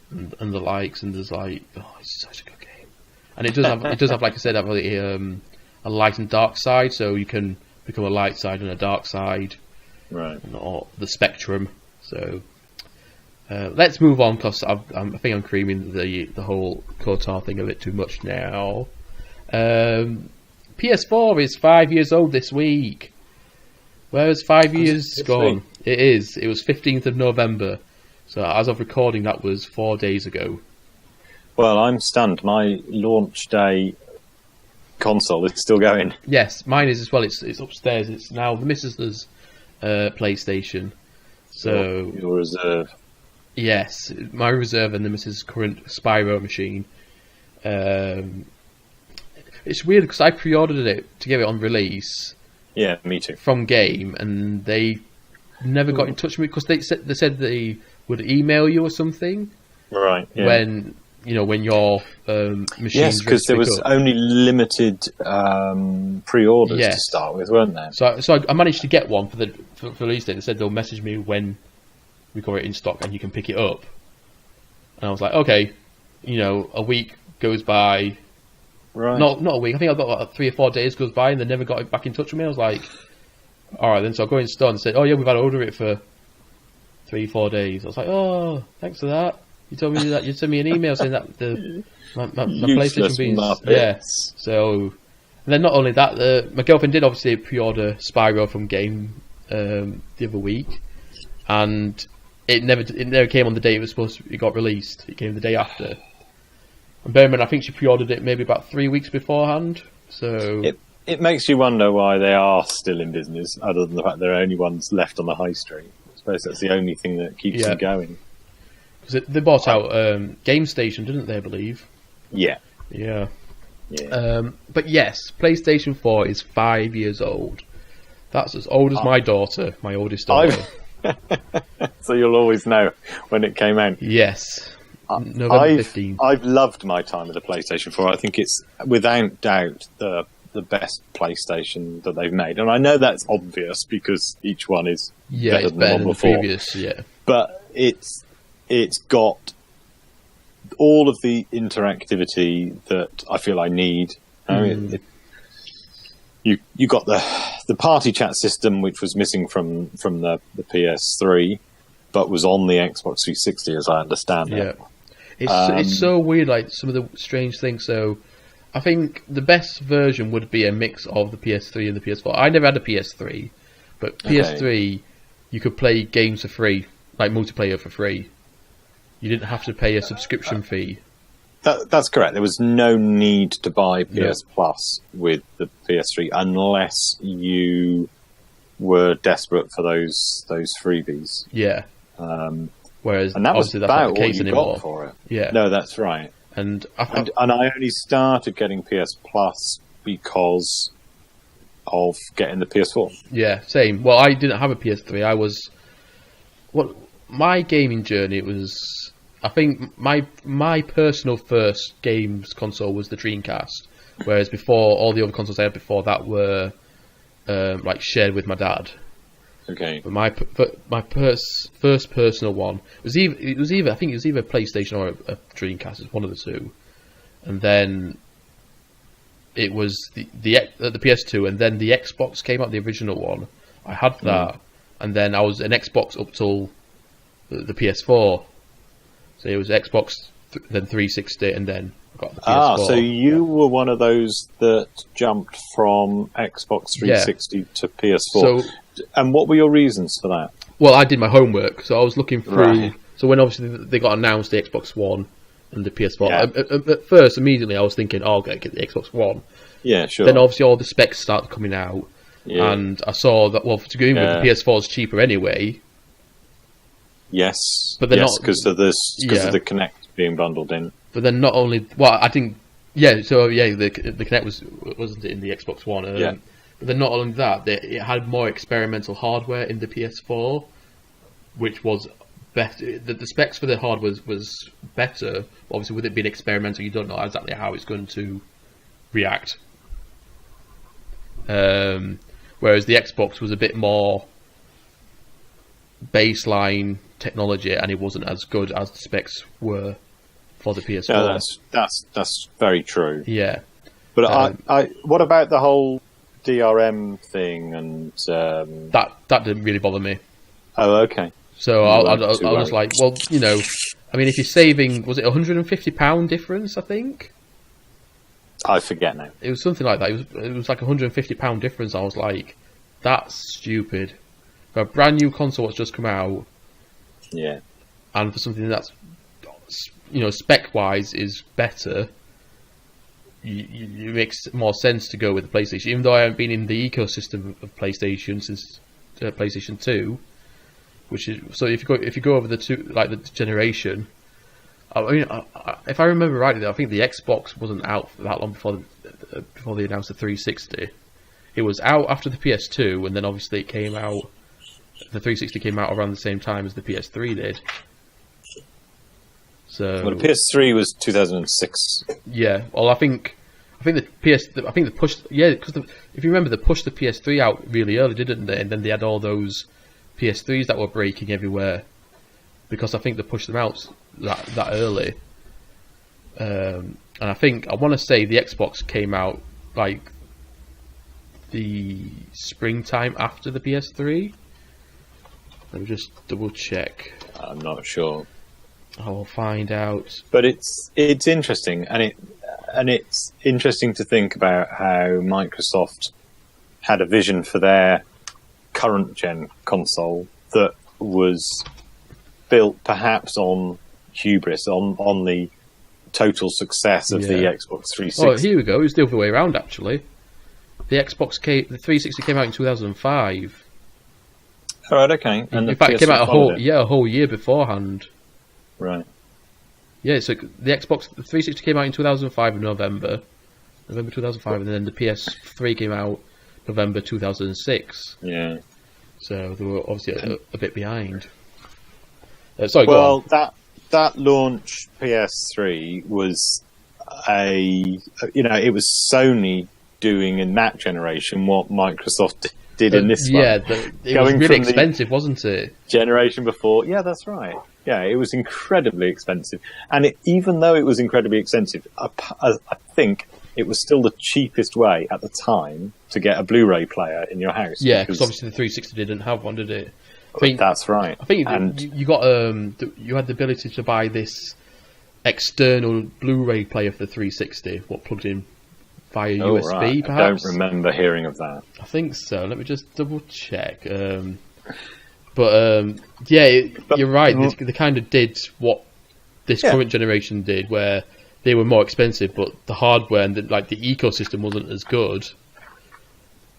S1: the likes, and there's like, it's such a good game, and it does have like I said, a light and dark side, so you can become a light side and a dark side,
S2: right?
S1: Or the spectrum. So let's move on, because I think I'm creaming the whole KOTOR thing a bit too much now. PS4 is 5 years old this week. Where's 5 years gone? It is. It was 15th of November. So as of recording, that was 4 days ago.
S2: Well, I'm stunned. My launch day console is still going.
S1: Yes, mine is as well. It's upstairs. It's now the missus's PlayStation. So
S2: your reserve.
S1: Yes, my reserve and the missus' current Spyro machine. It's weird because I pre-ordered it to get it on release.
S2: Yeah, me too.
S1: From Game, and they never got in touch with me because they said they would email you or something.
S2: Right. Yeah.
S1: When your machine.
S2: Yes, because there was only limited pre-orders to start with, weren't there?
S1: So I managed to get one for release date. They said they'll message me when we got it in stock and you can pick it up. And I was like, okay, a week goes by.
S2: Right.
S1: Not a week. I think I got like 3 or 4 days goes by, and they never got back in touch with me. I was like, all right then. So I go in store and said, oh yeah, we've had to order it for 3-4 days. I was like, oh, thanks for that. You told me that you sent me an email saying that my PlayStation being So, and then not only that, my girlfriend did obviously pre-order Spyro from Game the other week, and it never came on the day it got released. It came the day after. And bear in mind, I think she pre-ordered it maybe about 3 weeks beforehand. So
S2: it makes you wonder why they are still in business, other than the fact they're only ones left on the high street. I suppose that's the only thing that keeps them going.
S1: Because they bought out Game Station, didn't they? I believe.
S2: Yeah.
S1: Yeah. But yes, PlayStation 4 is 5 years old. That's as old as my daughter, my oldest daughter.
S2: So you'll always know when it came out.
S1: Yes. November 15th.
S2: I've loved my time with the PlayStation 4. I think it's without doubt the best PlayStation that they've made, and I know that's obvious because each one is better than the one before.
S1: Previous,
S2: but it's got all of the interactivity that I feel I need. I mean, you got the party chat system, which was missing from the PS3, but was on the Xbox 360, as I understand it.
S1: It's so weird, like some of the strange things. So I think the best version would be a mix of the PS3 and the PS4. I never had a PS3, but PS3 you could play games for free, like multiplayer for free. You didn't have to pay a subscription fee.
S2: That's correct. There was no need to buy PS Plus with the PS3 unless you were desperate for those freebies.
S1: Yeah. Whereas
S2: and that was
S1: obviously that's not the case anymore.
S2: Got for it.
S1: Yeah.
S2: No, that's right.
S1: And
S2: I only started getting PS Plus because of getting the PS4.
S1: Yeah, same. Well, I didn't have a PS3. My gaming journey was, I think my personal first games console was the Dreamcast, whereas before all the other consoles I had before that were like shared with my dad.
S2: Okay.
S1: But my first personal one was either I think it was either a PlayStation or a Dreamcast. It's one of the two, and then it was the PS2, and then the Xbox came out, the original one. I had that, and then I was an Xbox up till the PS4. So it was Xbox, then 360, and then I got the PS4.
S2: So you were one of those that jumped from Xbox 360 to PS4. And what were your reasons for that?
S1: Well, I did my homework, so I was looking through So when obviously they got announced, the Xbox One and the PS4.
S2: Yeah.
S1: At first, immediately I was thinking, "Oh, I'll get the Xbox One."
S2: Yeah, sure.
S1: Then obviously all the specs started coming out, and I saw that to go in with the PS4 is cheaper anyway.
S2: Yes,
S1: but they're not
S2: because of the Kinect being bundled in.
S1: But then not only I think the Kinect wasn't it in the Xbox One. But then not only that, it had more experimental hardware in the PS4, which was better. The specs for the hardware was better. Obviously, with it being experimental, you don't know exactly how it's going to react. Whereas the Xbox was a bit more baseline technology, and it wasn't as good as the specs were for the PS4.
S2: No, that's very true.
S1: Yeah,
S2: but what about the whole DRM thing and
S1: that didn't really bother me.
S2: Oh, okay.
S1: So I was like, well, I mean, if you're saving, was it £150 difference? I think.
S2: I forget now.
S1: It was something like that. It was like £150 difference. I was like, that's stupid. For a brand new console that's just come out,
S2: yeah,
S1: and for something that's spec wise is better, it makes more sense to go with the PlayStation. Even though I haven't been in the ecosystem of PlayStation since PlayStation 2, which is so if you go over the the generation. I mean, if I remember rightly, I think the Xbox wasn't out for that long before they announced the 360. It was out after the PS2, and then obviously it came out. The 360 came out around the same time as the PS3 did. So,
S2: well, the PS3 was 2006.
S1: Yeah, well, I think they pushed. Yeah, because if you remember, they pushed the PS3 out really early, didn't they? And then they had all those PS3s that were breaking everywhere because I think they pushed them out that early. And I want to say the Xbox came out like the springtime after the PS3. Let me just double check.
S2: I'm not sure.
S1: I will find out.
S2: But it's interesting, and it's interesting to think about how Microsoft had a vision for their current gen console that was built perhaps on hubris, on the total success of the Xbox 360.
S1: Oh, here we go. It was the other way around, actually. The 360 came out in 2005.
S2: All right, okay.
S1: And in fact, it came out a whole year beforehand.
S2: Right.
S1: Yeah, so the 360 came out in 2005 in November 2005, and then the PS3 came out November 2006.
S2: Yeah.
S1: So they were obviously a bit behind.
S2: Go on. That launch PS3 was it was Sony doing in that generation what Microsoft did in this one.
S1: Yeah, it was really expensive, wasn't it?
S2: Generation before, yeah, that's right. Yeah, it was incredibly expensive, and even though it was incredibly expensive, I think it was still the cheapest way at the time to get a Blu-ray player in your house.
S1: Yeah, because obviously the 360 didn't have one, did it?
S2: That's right.
S1: I think you got you had the ability to buy this external Blu-ray player for the 360, plugged in via USB.
S2: Right.
S1: Perhaps.
S2: I don't remember hearing of that.
S1: I think so. Let me just double check. You're right. They kind of did what this current generation did, where they were more expensive, but the hardware and the ecosystem wasn't as good.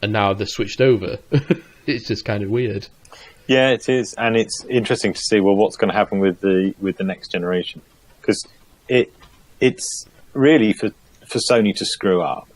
S1: And now they're switched over. It's just kind of weird.
S2: Yeah, it is, and it's interesting to see what's going to happen with the next generation, because it's really for Sony to screw up.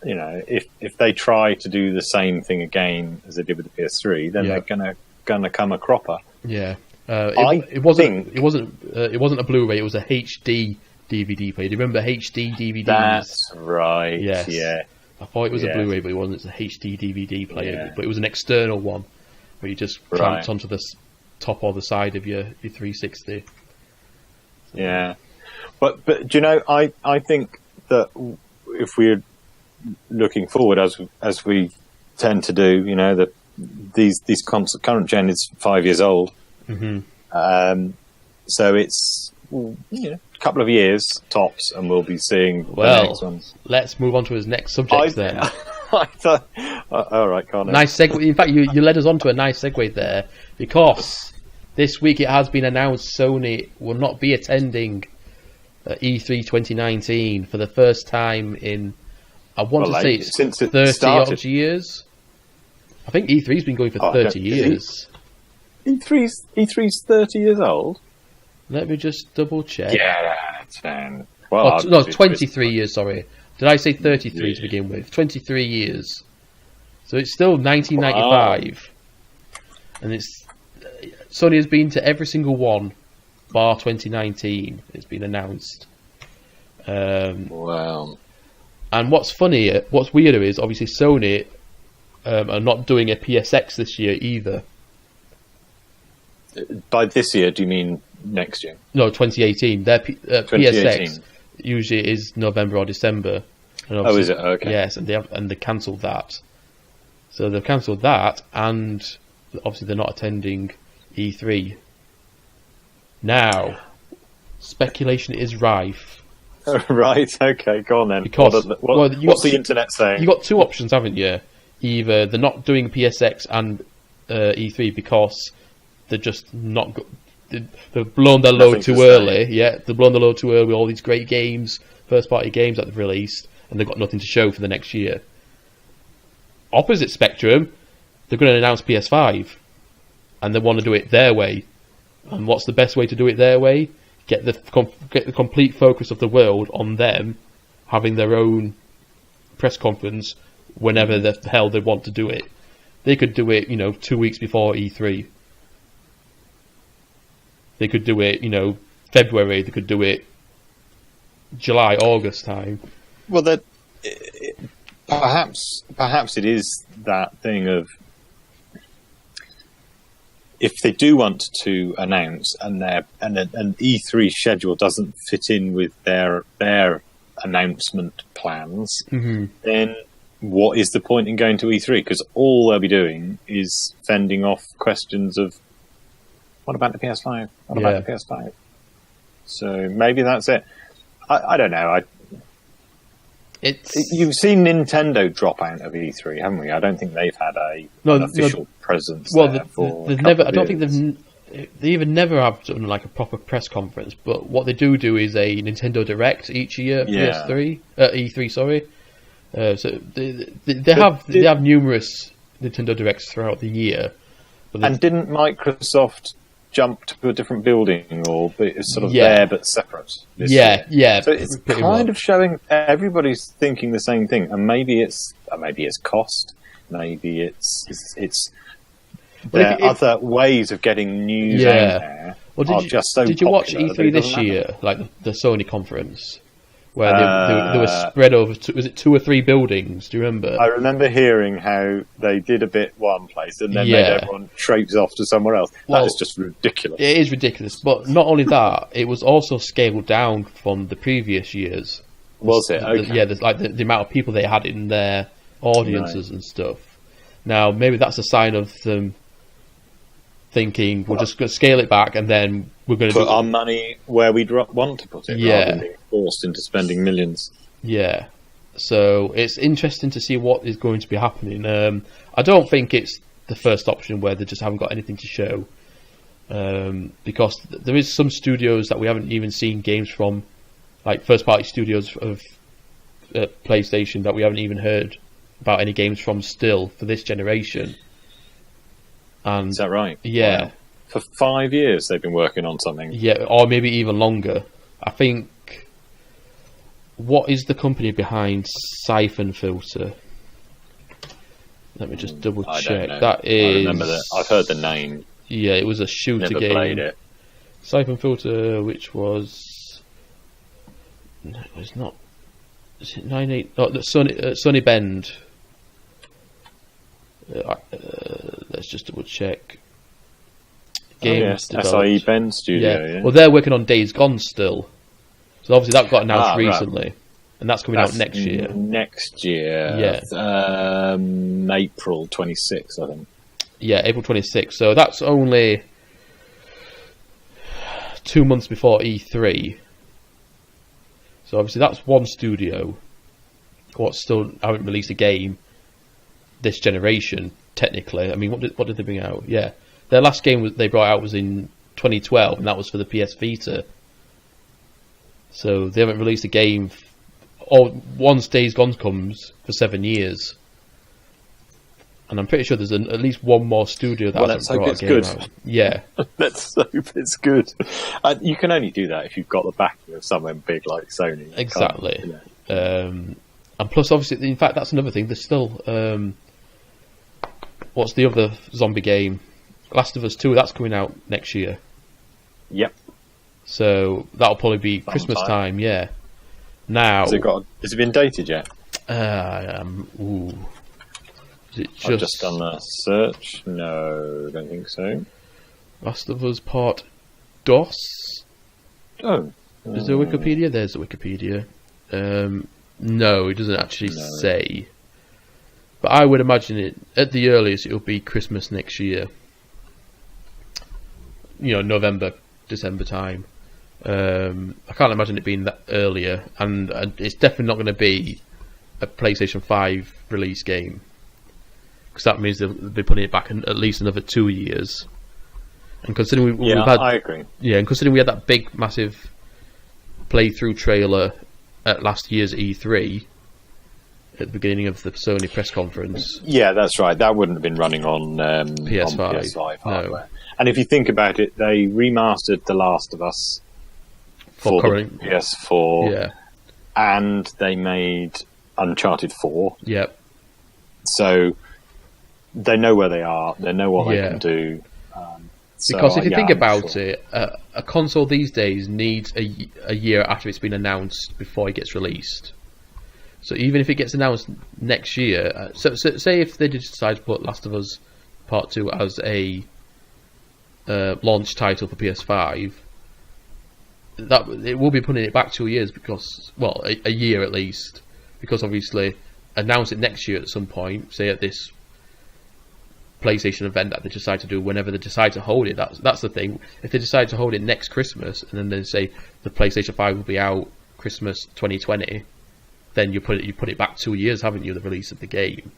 S2: If they try to do the same thing again as they did with the PS3, then they're gonna come a cropper.
S1: Yeah, it wasn't a Blu-ray. It was a HD DVD player. Do you remember HD DVDs?
S2: That's right.
S1: Yes.
S2: Yeah.
S1: I thought it was a Blu-ray, but it wasn't. It's a HD DVD player, but it was an external one where you just clamped onto the top or the side of your 360. So.
S2: Yeah, but do you know? I think that if we're looking forward, as we tend to do, these current gen is 5 years old.
S1: Mm-hmm.
S2: So it's a couple of years tops, and we'll be seeing the next ones.
S1: Let's move on to his next subject then.
S2: I thought, all right, Connor.
S1: Nice segue. In fact, you led us on to a nice segue there, because this week it has been announced Sony will not be attending E3 2019 for the first time in, I want to say,
S2: since it
S1: 30
S2: started.
S1: odd years. I think E3's been going for 30 years.
S2: E3's 30 years old?
S1: Let me just double check.
S2: Yeah, that's fine. Well,
S1: no, 23 years, sorry. Did I say 33 to begin with? 23 years. So it's still 1995. Wow. And Sony has been to every single one, bar 2019. It's been announced.
S2: Wow.
S1: And what's weirder is, obviously, Sony are not doing a PSX this year either.
S2: By this year, do you mean next year?
S1: No, 2018. Their 2018. PSX usually is November or December. And
S2: is it? Okay.
S1: Yes, and they cancelled that. So they've cancelled that, and obviously they're not attending E3. Now, speculation is rife.
S2: Right, okay, go on then.
S1: Because
S2: what's the internet saying?
S1: You've got two options, haven't you? Either they're not doing PSX and E3 because they're just not... They've blown their load too early. Yeah, they've blown their load too early with all these great games, first-party games that they've released, and they've got nothing to show for the next year. Opposite spectrum, they're going to announce PS5, and they want to do it their way. And what's the best way to do it their way? Get the complete focus of the world on them having their own press conference whenever the hell they want to do it. They could do it, 2 weeks before E3. They could do it, February. They could do it July, August time.
S2: Well, perhaps it is that thing of, if they do want to announce and an E3 schedule doesn't fit in with their announcement plans, then what is the point in going to E3? Because all they'll be doing is fending off questions of, what about the PS5? What about the PS5? So maybe that's it. I don't know. You've seen Nintendo drop out of E3, haven't we? I don't think they've had an official presence there for a couple of
S1: I don't think they even never have done like a proper press conference. But what they do is a Nintendo Direct each year at E3. Sorry. So they have numerous Nintendo Directs throughout the year.
S2: And didn't Microsoft jump to a different building, or it's sort of there but separate?
S1: Yeah.
S2: So it's kind of showing everybody's thinking the same thing, and maybe it's cost, maybe it's other ways of getting news out there.
S1: Well, did you watch E3 this year, like the Sony conference? Where they were spread over, was it 2 or 3 buildings? Do you remember?
S2: I remember hearing how they did a bit one place and then made everyone traipse off to somewhere else. That is just ridiculous.
S1: It is ridiculous. But not only that, it was also scaled down from the previous years.
S2: Was it? Okay.
S1: There's like the amount of people they had in their audiences and stuff. Now, maybe that's a sign of them thinking, we're just going to scale it back and then we're going to
S2: put our money where we want to put it, rather than being forced into spending millions.
S1: Yeah. So it's interesting to see what is going to be happening. I don't think it's the first option where they just haven't got anything to show. Because there is some studios that we haven't even seen games from, like first-party studios of PlayStation that we haven't even heard about any games from still for this generation. And
S2: is that right?
S1: Yeah.
S2: Wow. For 5 years they've been working on something.
S1: Yeah, or maybe even longer. I think... What is the company behind Siphon Filter? Let me just double check. That is...
S2: I remember that. I've heard the name.
S1: Yeah, it was a shooter game.
S2: Never played it.
S1: Siphon Filter, which was... No, it was not... Is it 9.8? Oh, Sony Bend. Let's just double check.
S2: Games SIE Bend Studio. Yeah.
S1: Well, they're working on Days Gone still. So obviously that got announced recently, right. And that's coming out next year.
S2: Next year, April 26th, I think.
S1: Yeah, April 26th. So that's only 2 months before E3. So obviously that's one studio. What still haven't released a game this generation, technically. I mean, what did they bring out? Yeah, their last game they brought out was in 2012, and that was for the PS Vita. So they haven't released a game, or once Days Gone comes, for 7 years. And I'm pretty sure there's at least one more studio that hasn't brought a game out. Yeah.
S2: Let's hope it's good. You can only do that if you've got the backing of someone big like Sony.
S1: Exactly. You know. And plus, obviously, in fact, that's another thing. There's still... what's the other zombie game? Last of Us 2, that's coming out next year.
S2: Yep.
S1: So that'll probably be Christmas time, yeah. Now...
S2: Has it been dated yet?
S1: I've
S2: just done a search. No, don't think so.
S1: Last of Us Part DOS?
S2: Oh.
S1: Is there a Wikipedia? There's a Wikipedia. No, it doesn't actually say. But I would imagine it, at the earliest, it'll be Christmas next year. You know, November, December time. I can't imagine it being that earlier. And it's definitely not going to be a PlayStation 5 release game. Because that means they'll be putting it back in at least another 2 years. And considering we've had,
S2: I agree.
S1: Yeah, and considering we had that big, massive playthrough trailer at last year's E3, at the beginning of the Sony press conference.
S2: Yeah, that's right. That wouldn't have been running on
S1: PS5.
S2: On PS5 hardware.
S1: No.
S2: And if you think about it, they remastered The Last of Us for the PS4,
S1: yeah,
S2: and they made Uncharted 4.
S1: Yep.
S2: So they know where they are. They know what they can do.
S1: Because if you think about it, a console these days needs a year after it's been announced before it gets released. So even if it gets announced next year, so say if they decide to put Last of Us Part 2 as a launch title for PS5, that it will be putting it back 2 years because, well, a year at least, because obviously announce it next year at some point, say at this PlayStation event that they decide to do whenever they decide to hold it. That's the thing. If they decide to hold it next Christmas and then they say the PlayStation 5 will be out Christmas 2020, then you put it back 2 years, haven't you? The release of the game.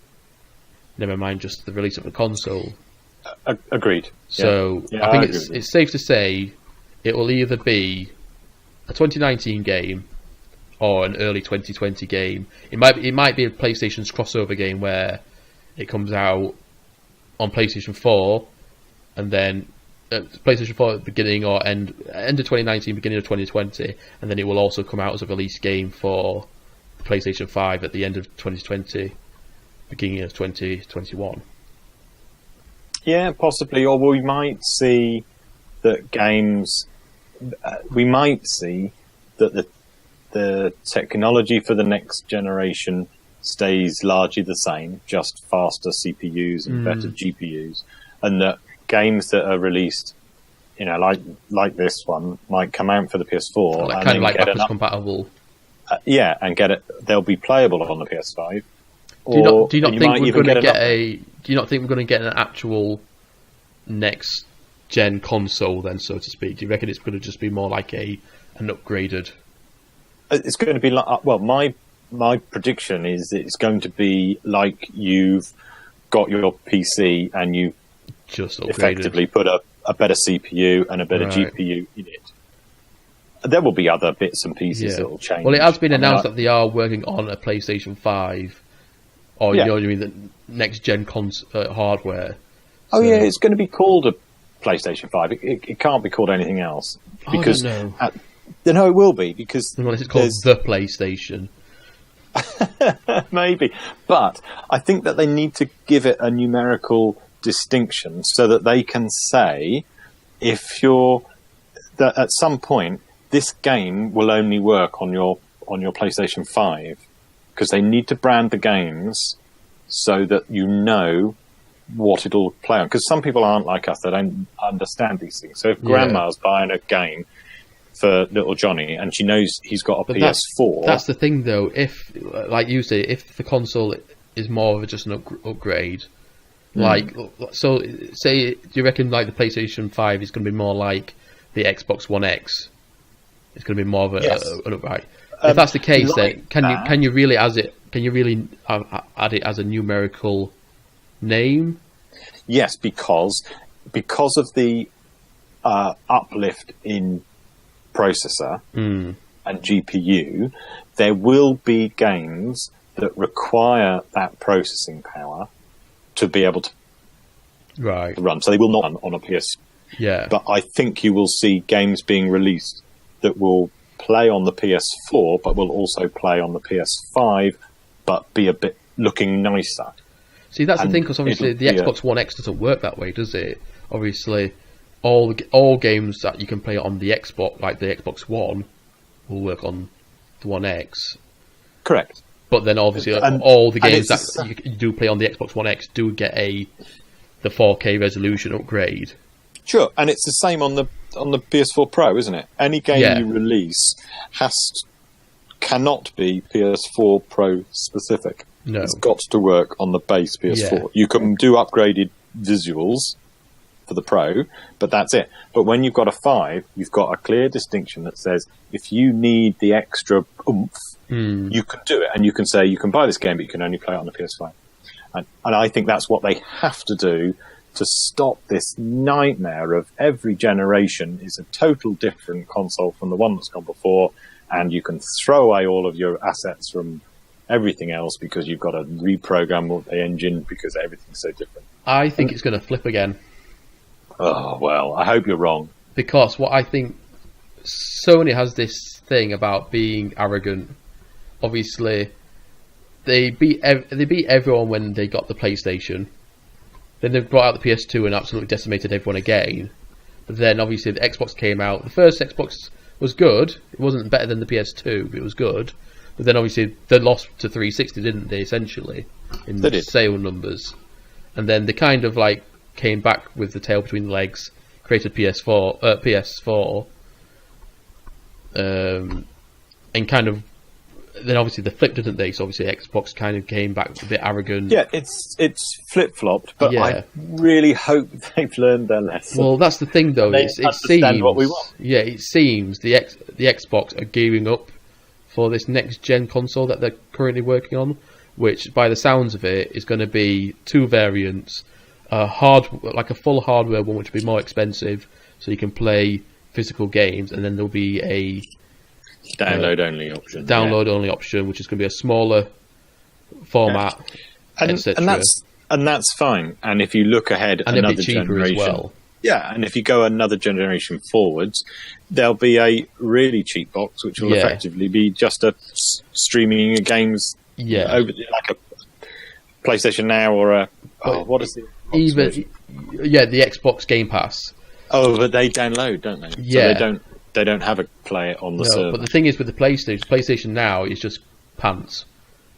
S1: Never mind just the release of the console.
S2: Agreed.
S1: So I think it's safe to say it will either be a 2019 game or an early 2020 game. It might be a PlayStation's crossover game where it comes out on PlayStation 4 and then PlayStation 4 at the beginning or end of 2019, beginning of 2020, and then it will also come out as a release game for PlayStation 5 at the end of 2020, beginning of 2021.
S2: Yeah, possibly. Or we might see that games. We might see that the technology for the next generation stays largely the same, just faster CPUs and better GPUs, and that games that are released, you know, like this one, might come out for the PS4,
S1: like, kind of like backwards compatible.
S2: And get it. They'll be playable on the PS5.
S1: Do you not think we're going to get an actual next gen console then, so to speak? Do you reckon it's going to just be more like an upgraded?
S2: It's going to be like, well, my prediction is that it's going to be like you've got your PC and you
S1: just
S2: effectively put a better CPU and a better GPU in it. There will be other bits and pieces that will change.
S1: Well, it has been announced that they are working on a PlayStation 5, or you know what I mean, the next gen hardware.
S2: Oh yeah, it's going to be called a PlayStation 5. It can't be called anything else because no, it will be because
S1: it's called the PlayStation.
S2: Maybe, but I think that they need to give it a numerical distinction so that they can say that at some point this game will only work on your PlayStation 5, because they need to brand the games so that you know what it'll play on. Because some people aren't like us; they don't understand these things. So if Grandma's buying a game for little Johnny and she knows he's got a PS4,
S1: that's the thing, though. If, like you say, if the console is more of just an upgrade, like so, say, do you reckon like the PlayStation 5 is going to be more like the Xbox One X? It's going to be more of an upgrade. If that's the case, then can you really add it as a numerical name?
S2: Yes, because because of the uplift in processor and GPU, there will be games that require that processing power to be able to run. So they will not run on a PS.
S1: Yeah.
S2: But I think you will see games being released that will play on the PS4, but will also play on the PS5, but be a bit looking nicer.
S1: See, that's the thing, because obviously the Xbox One X doesn't work that way, does it? Obviously, all games that you can play on the Xbox, like the Xbox One, will work on the One X.
S2: Correct.
S1: But then obviously all the games that you do play on the Xbox One X do get the 4K resolution upgrade.
S2: Sure, and it's the same on the PS4 Pro, isn't it? Any game you release cannot be PS4 Pro specific.
S1: No.
S2: It's got to work on the base PS4. Yeah. You can do upgraded visuals for the Pro, but that's it. But when you've got a 5, you've got a clear distinction that says if you need the extra oomph, you can do it, and you can say you can buy this game, but you can only play it on the PS5. And I think that's what they have to do to stop this nightmare of every generation is a total different console from the one that's gone before, and you can throw away all of your assets from everything else because you've got to reprogram the engine because everything's so different.
S1: I think it's going to flip again.
S2: Oh, well, I hope you're wrong.
S1: Because what I think, Sony has this thing about being arrogant. Obviously, they beat everyone when they got the PlayStation. Then they brought out the PS2 and absolutely decimated everyone again. But then obviously the Xbox came out. The first Xbox was good. It wasn't better than the PS2, but it was good. But then obviously they lost to 360, didn't they, essentially, in the sale numbers. And then they kind of like came back with the tail between the legs, created PS4, and kind of then obviously they flipped, didn't they? So obviously Xbox kind of came back a bit arrogant.
S2: Yeah, it's flip-flopped, but I really hope they've learned their lesson.
S1: Well, that's the thing, though.
S2: It seems what we want.
S1: Yeah, it seems the Xbox are gearing up for this next-gen console that they're currently working on, which, by the sounds of it, is going to be 2 variants. Like a full hardware one, which will be more expensive, so you can play physical games, and then there'll be a
S2: download-only option.
S1: Download-only option, which is going to be a smaller format, etc.
S2: And that's fine. And if you look ahead another generation, as well. Yeah, and if you go another generation forwards, there'll be a really cheap box, which will effectively be just a streaming games over like a PlayStation Now or a what is it?
S1: The Xbox Game Pass.
S2: Oh, but they download, don't they?
S1: Yeah.
S2: So they don't have a play it on the server.
S1: But the thing is with the PlayStation Now is just pants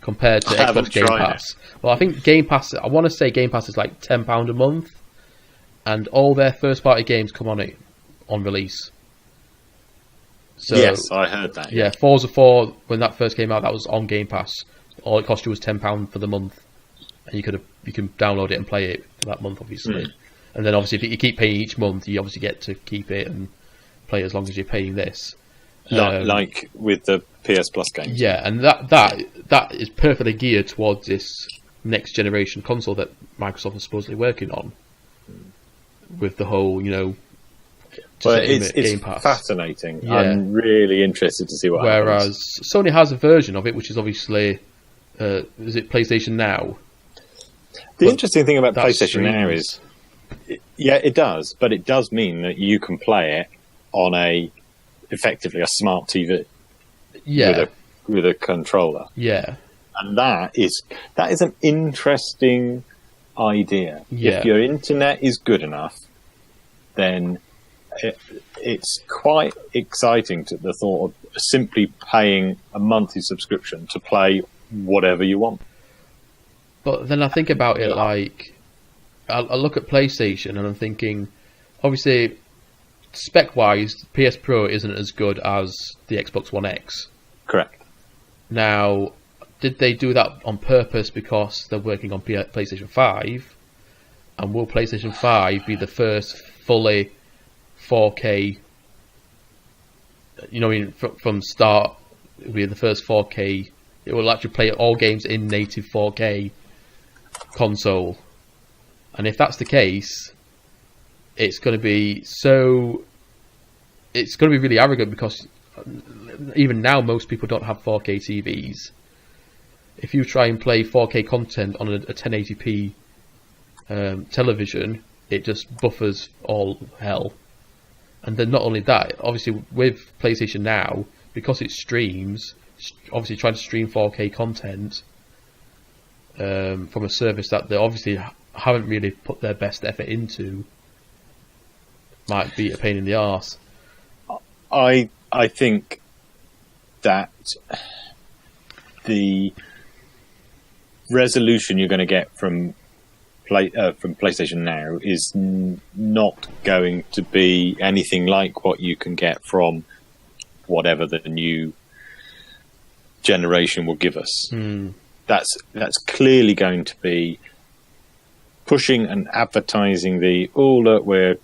S1: compared to Xbox Game Pass. Well, I think Game Pass, I want to say Game Pass is like £10 a month, and all their first party games come on it on release. So,
S2: yes, I heard that.
S1: Yeah, Forza 4, when that first came out, that was on Game Pass. All it cost you was £10 for the month, and you can download it and play it for that month, obviously. And then obviously if you keep paying each month, you obviously get to keep it and play as long as you're paying this.
S2: Like with the PS Plus games.
S1: Yeah, and that is perfectly geared towards this next generation console that Microsoft is supposedly working on. With the whole,
S2: it's
S1: Game Pass.
S2: Fascinating. Yeah. I'm really interested to see what happens.
S1: Whereas Sony has a version of it, which is obviously, is it PlayStation Now?
S2: The interesting thing about PlayStation Now is, it does, but it does mean that you can play it on effectively a smart TV.
S1: Yeah.
S2: With a controller.
S1: Yeah.
S2: And that is an interesting idea.
S1: Yeah.
S2: If your internet is good enough, then it's quite exciting to the thought of simply paying a monthly subscription to play whatever you want.
S1: But then I think about it like, I look at PlayStation and I'm thinking, obviously, spec-wise, PS Pro isn't as good as the Xbox One X.
S2: Correct.
S1: Now, did they do that on purpose because they're working on PlayStation 5? And will PlayStation 5 be the first fully 4K, from start, it'll be the first 4K, it will actually play all games in native 4K console? And if that's the case, it's going to be so. It's going to be really arrogant because even now most people don't have 4K TVs. If you try and play 4K content on a 1080p television, it just buffers all hell. And then not only that, obviously with PlayStation Now, because it streams, obviously trying to stream 4K content from a service that they obviously haven't really put their best effort into, might be a pain in the arse.
S2: I think that the resolution you're going to get from PlayStation Now is not going to be anything like what you can get from whatever the new generation will give us. That's clearly going to be pushing and advertising look, we're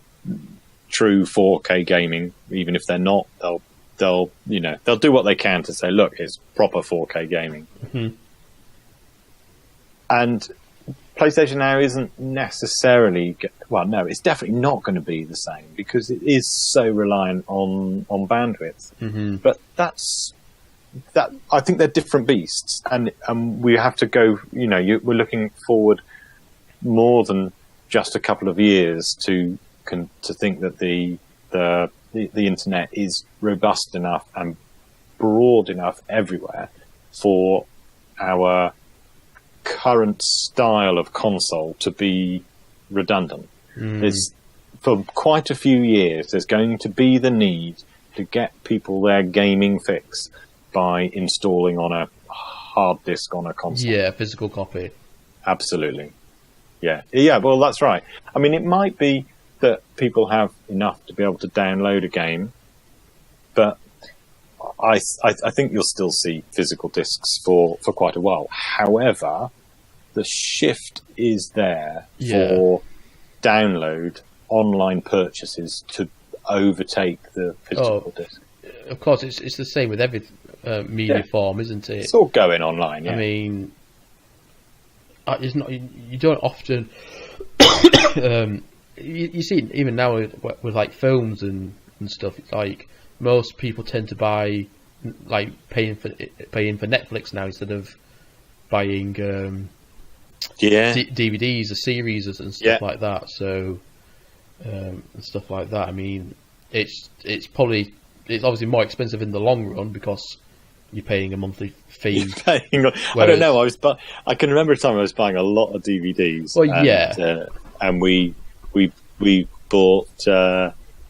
S2: true 4K gaming. Even if they're not, they'll do what they can to say, look, it's proper 4K gaming. And PlayStation Now isn't necessarily it's definitely not going to be the same because it is so reliant on bandwidth. But I think they're different beasts, and we have to go. We're looking forward more than just a couple of years to think that the internet is robust enough and broad enough everywhere for our current style of console to be redundant. There's, for quite a few years, there's going to be the need to get people their gaming fix by installing on a hard disk on a console.
S1: Yeah, physical copy.
S2: Absolutely. Yeah, well, that's right. I mean, it might be that people have enough to be able to download a game, but I think you'll still see physical discs for quite a while. However, the shift is there for download online purchases to overtake the physical disc.
S1: Of course, it's the same with every media form, isn't it?
S2: It's all going online. Yeah.
S1: I mean, it's not. You don't often. You see, even now with like films and stuff, it's like most people tend to buy, like paying for Netflix now instead of buying DVDs or series and stuff like that. So and stuff like that. I mean, it's obviously more expensive in the long run because you're paying a monthly fee. I
S2: don't know. I can remember a time I was buying a lot of DVDs.
S1: Well,
S2: and we bought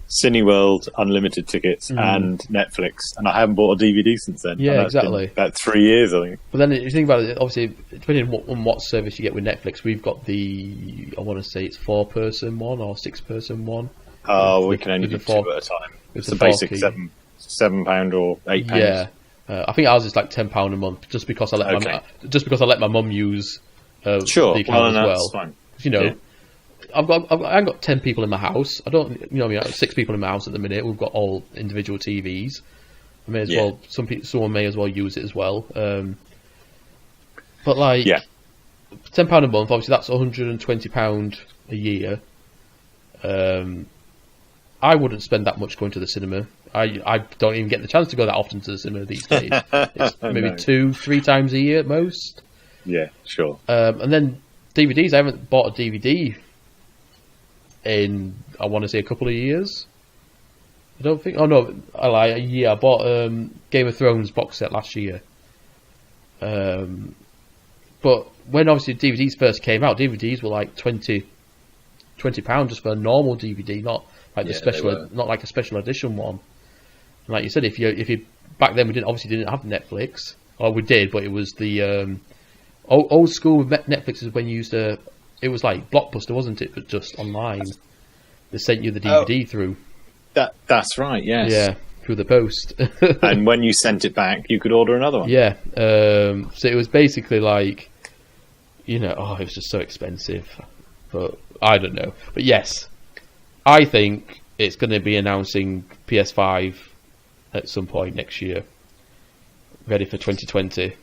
S2: Cineworld unlimited tickets and Netflix, and I haven't bought a DVD since then.
S1: Yeah, exactly.
S2: About 3 years, I think.
S1: But then if you think about it, obviously, depending on what service you get with Netflix, we've got I want to say it's 4-person one or 6-person one.
S2: Oh, we can only do 2 at a time. It's the basic £7 or £8.
S1: Yeah, I think ours is like £10 a month, just because I let my mum use the account as well.
S2: That's fine.
S1: I've got 10 people in my house. I don't, I have 6 people in my house at the minute. We've got all individual TVs. I may as well. Someone may as well use it as well. But like, £10 a month. Obviously, that's £120 a year. I wouldn't spend that much going to the cinema. I don't even get the chance to go that often to the cinema these days. It's maybe 2-3 times a year at most.
S2: Yeah, sure.
S1: And then DVDs. I haven't bought a DVD in, I want to say, a couple of years. I don't think. Oh no, I lie. I bought Game of Thrones box set last year. But when obviously DVDs first came out, DVDs were like £20 just for a normal DVD, not like not like a special edition one. And like you said, if you back then we didn't have Netflix, or we did, but it was the old school with Netflix is when you used to. It was like Blockbuster, wasn't it? But just online. They sent you the DVD through.
S2: That's right, yes.
S1: Yeah, through the post.
S2: And when you sent it back, you could order another one.
S1: Yeah. So it was basically like, it was just so expensive. But I don't know. But yes, I think it's going to be announcing PS5 at some point next year. Ready for 2020.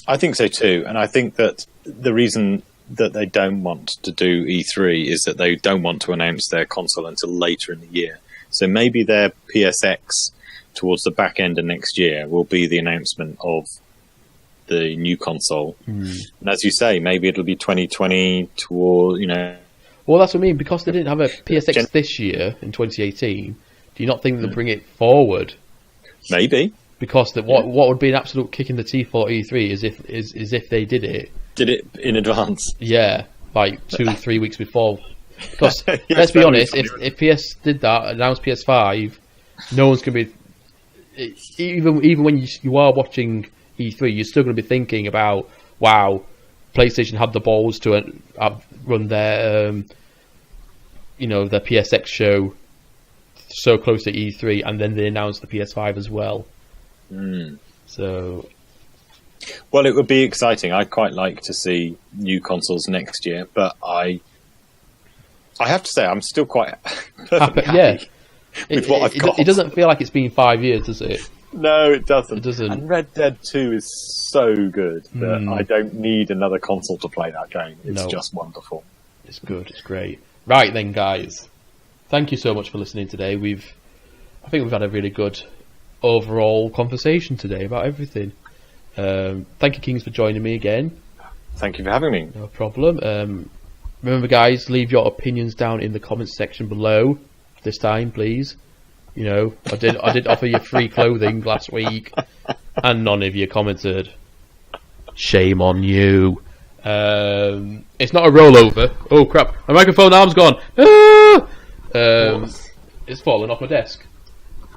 S2: I think so too. And I think that the reason that they don't want to do E3 is that they don't want to announce their console until later in the year. So maybe their PSX towards the back end of next year will be the announcement of the new console. And as you say, maybe it'll be 2020 toward,
S1: Well, that's what I mean. Because they didn't have a PSX this year in 2018, do you not think they'll bring it forward?
S2: Maybe.
S1: Because what would be an absolute kick in the teeth for E3 is if they did it
S2: in advance.
S1: Yeah, like 2-3 weeks before. Because let's be honest, if PS did that, announced PS5, no one's going to be. Even when you are watching E3, you're still going to be thinking about, wow, PlayStation had the balls to run their their PSX show so close to E3, and then they announced the PS5 as well. So,
S2: well, it would be exciting. I'd quite like to see new consoles next year, but I have to say I'm still quite happy with what I've got.
S1: It doesn't feel like it's been 5 years, does it?
S2: No, it doesn't.
S1: It doesn't.
S2: And Red Dead 2 is so good that I don't need another console to play that game. It's just wonderful.
S1: It's good. It's great. Right then, guys. Thank you so much for listening today. I think we've had a really good overall conversation today about everything. Thank you, Kings, for joining me again.
S2: Thank you for having me.
S1: No problem. Remember, guys, leave your opinions down in the comments section below this time, please. I did offer you free clothing last week, and none of you commented. Shame on you. It's not a rollover. Oh crap! My microphone arm's gone. It's fallen off my desk.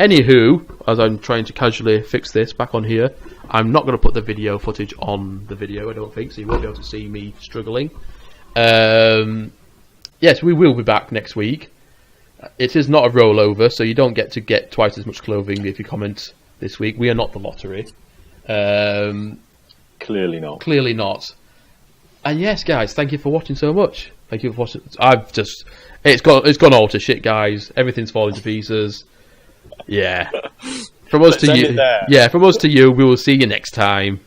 S1: Anywho, as I'm trying to casually fix this back on here, I'm not going to put the video footage on the video, I don't think, so you won't be able to see me struggling. Yes, we will be back next week. It is not a rollover, so you don't get to get twice as much clothing if you comment this week. We are not the lottery.
S2: Clearly not.
S1: Clearly not. And yes, guys, thank you for watching so much. Thank you for watching. It's gone all to shit, guys. Everything's falling to pieces. Yeah. From us to you. Yeah, from us to you. We will see you next time.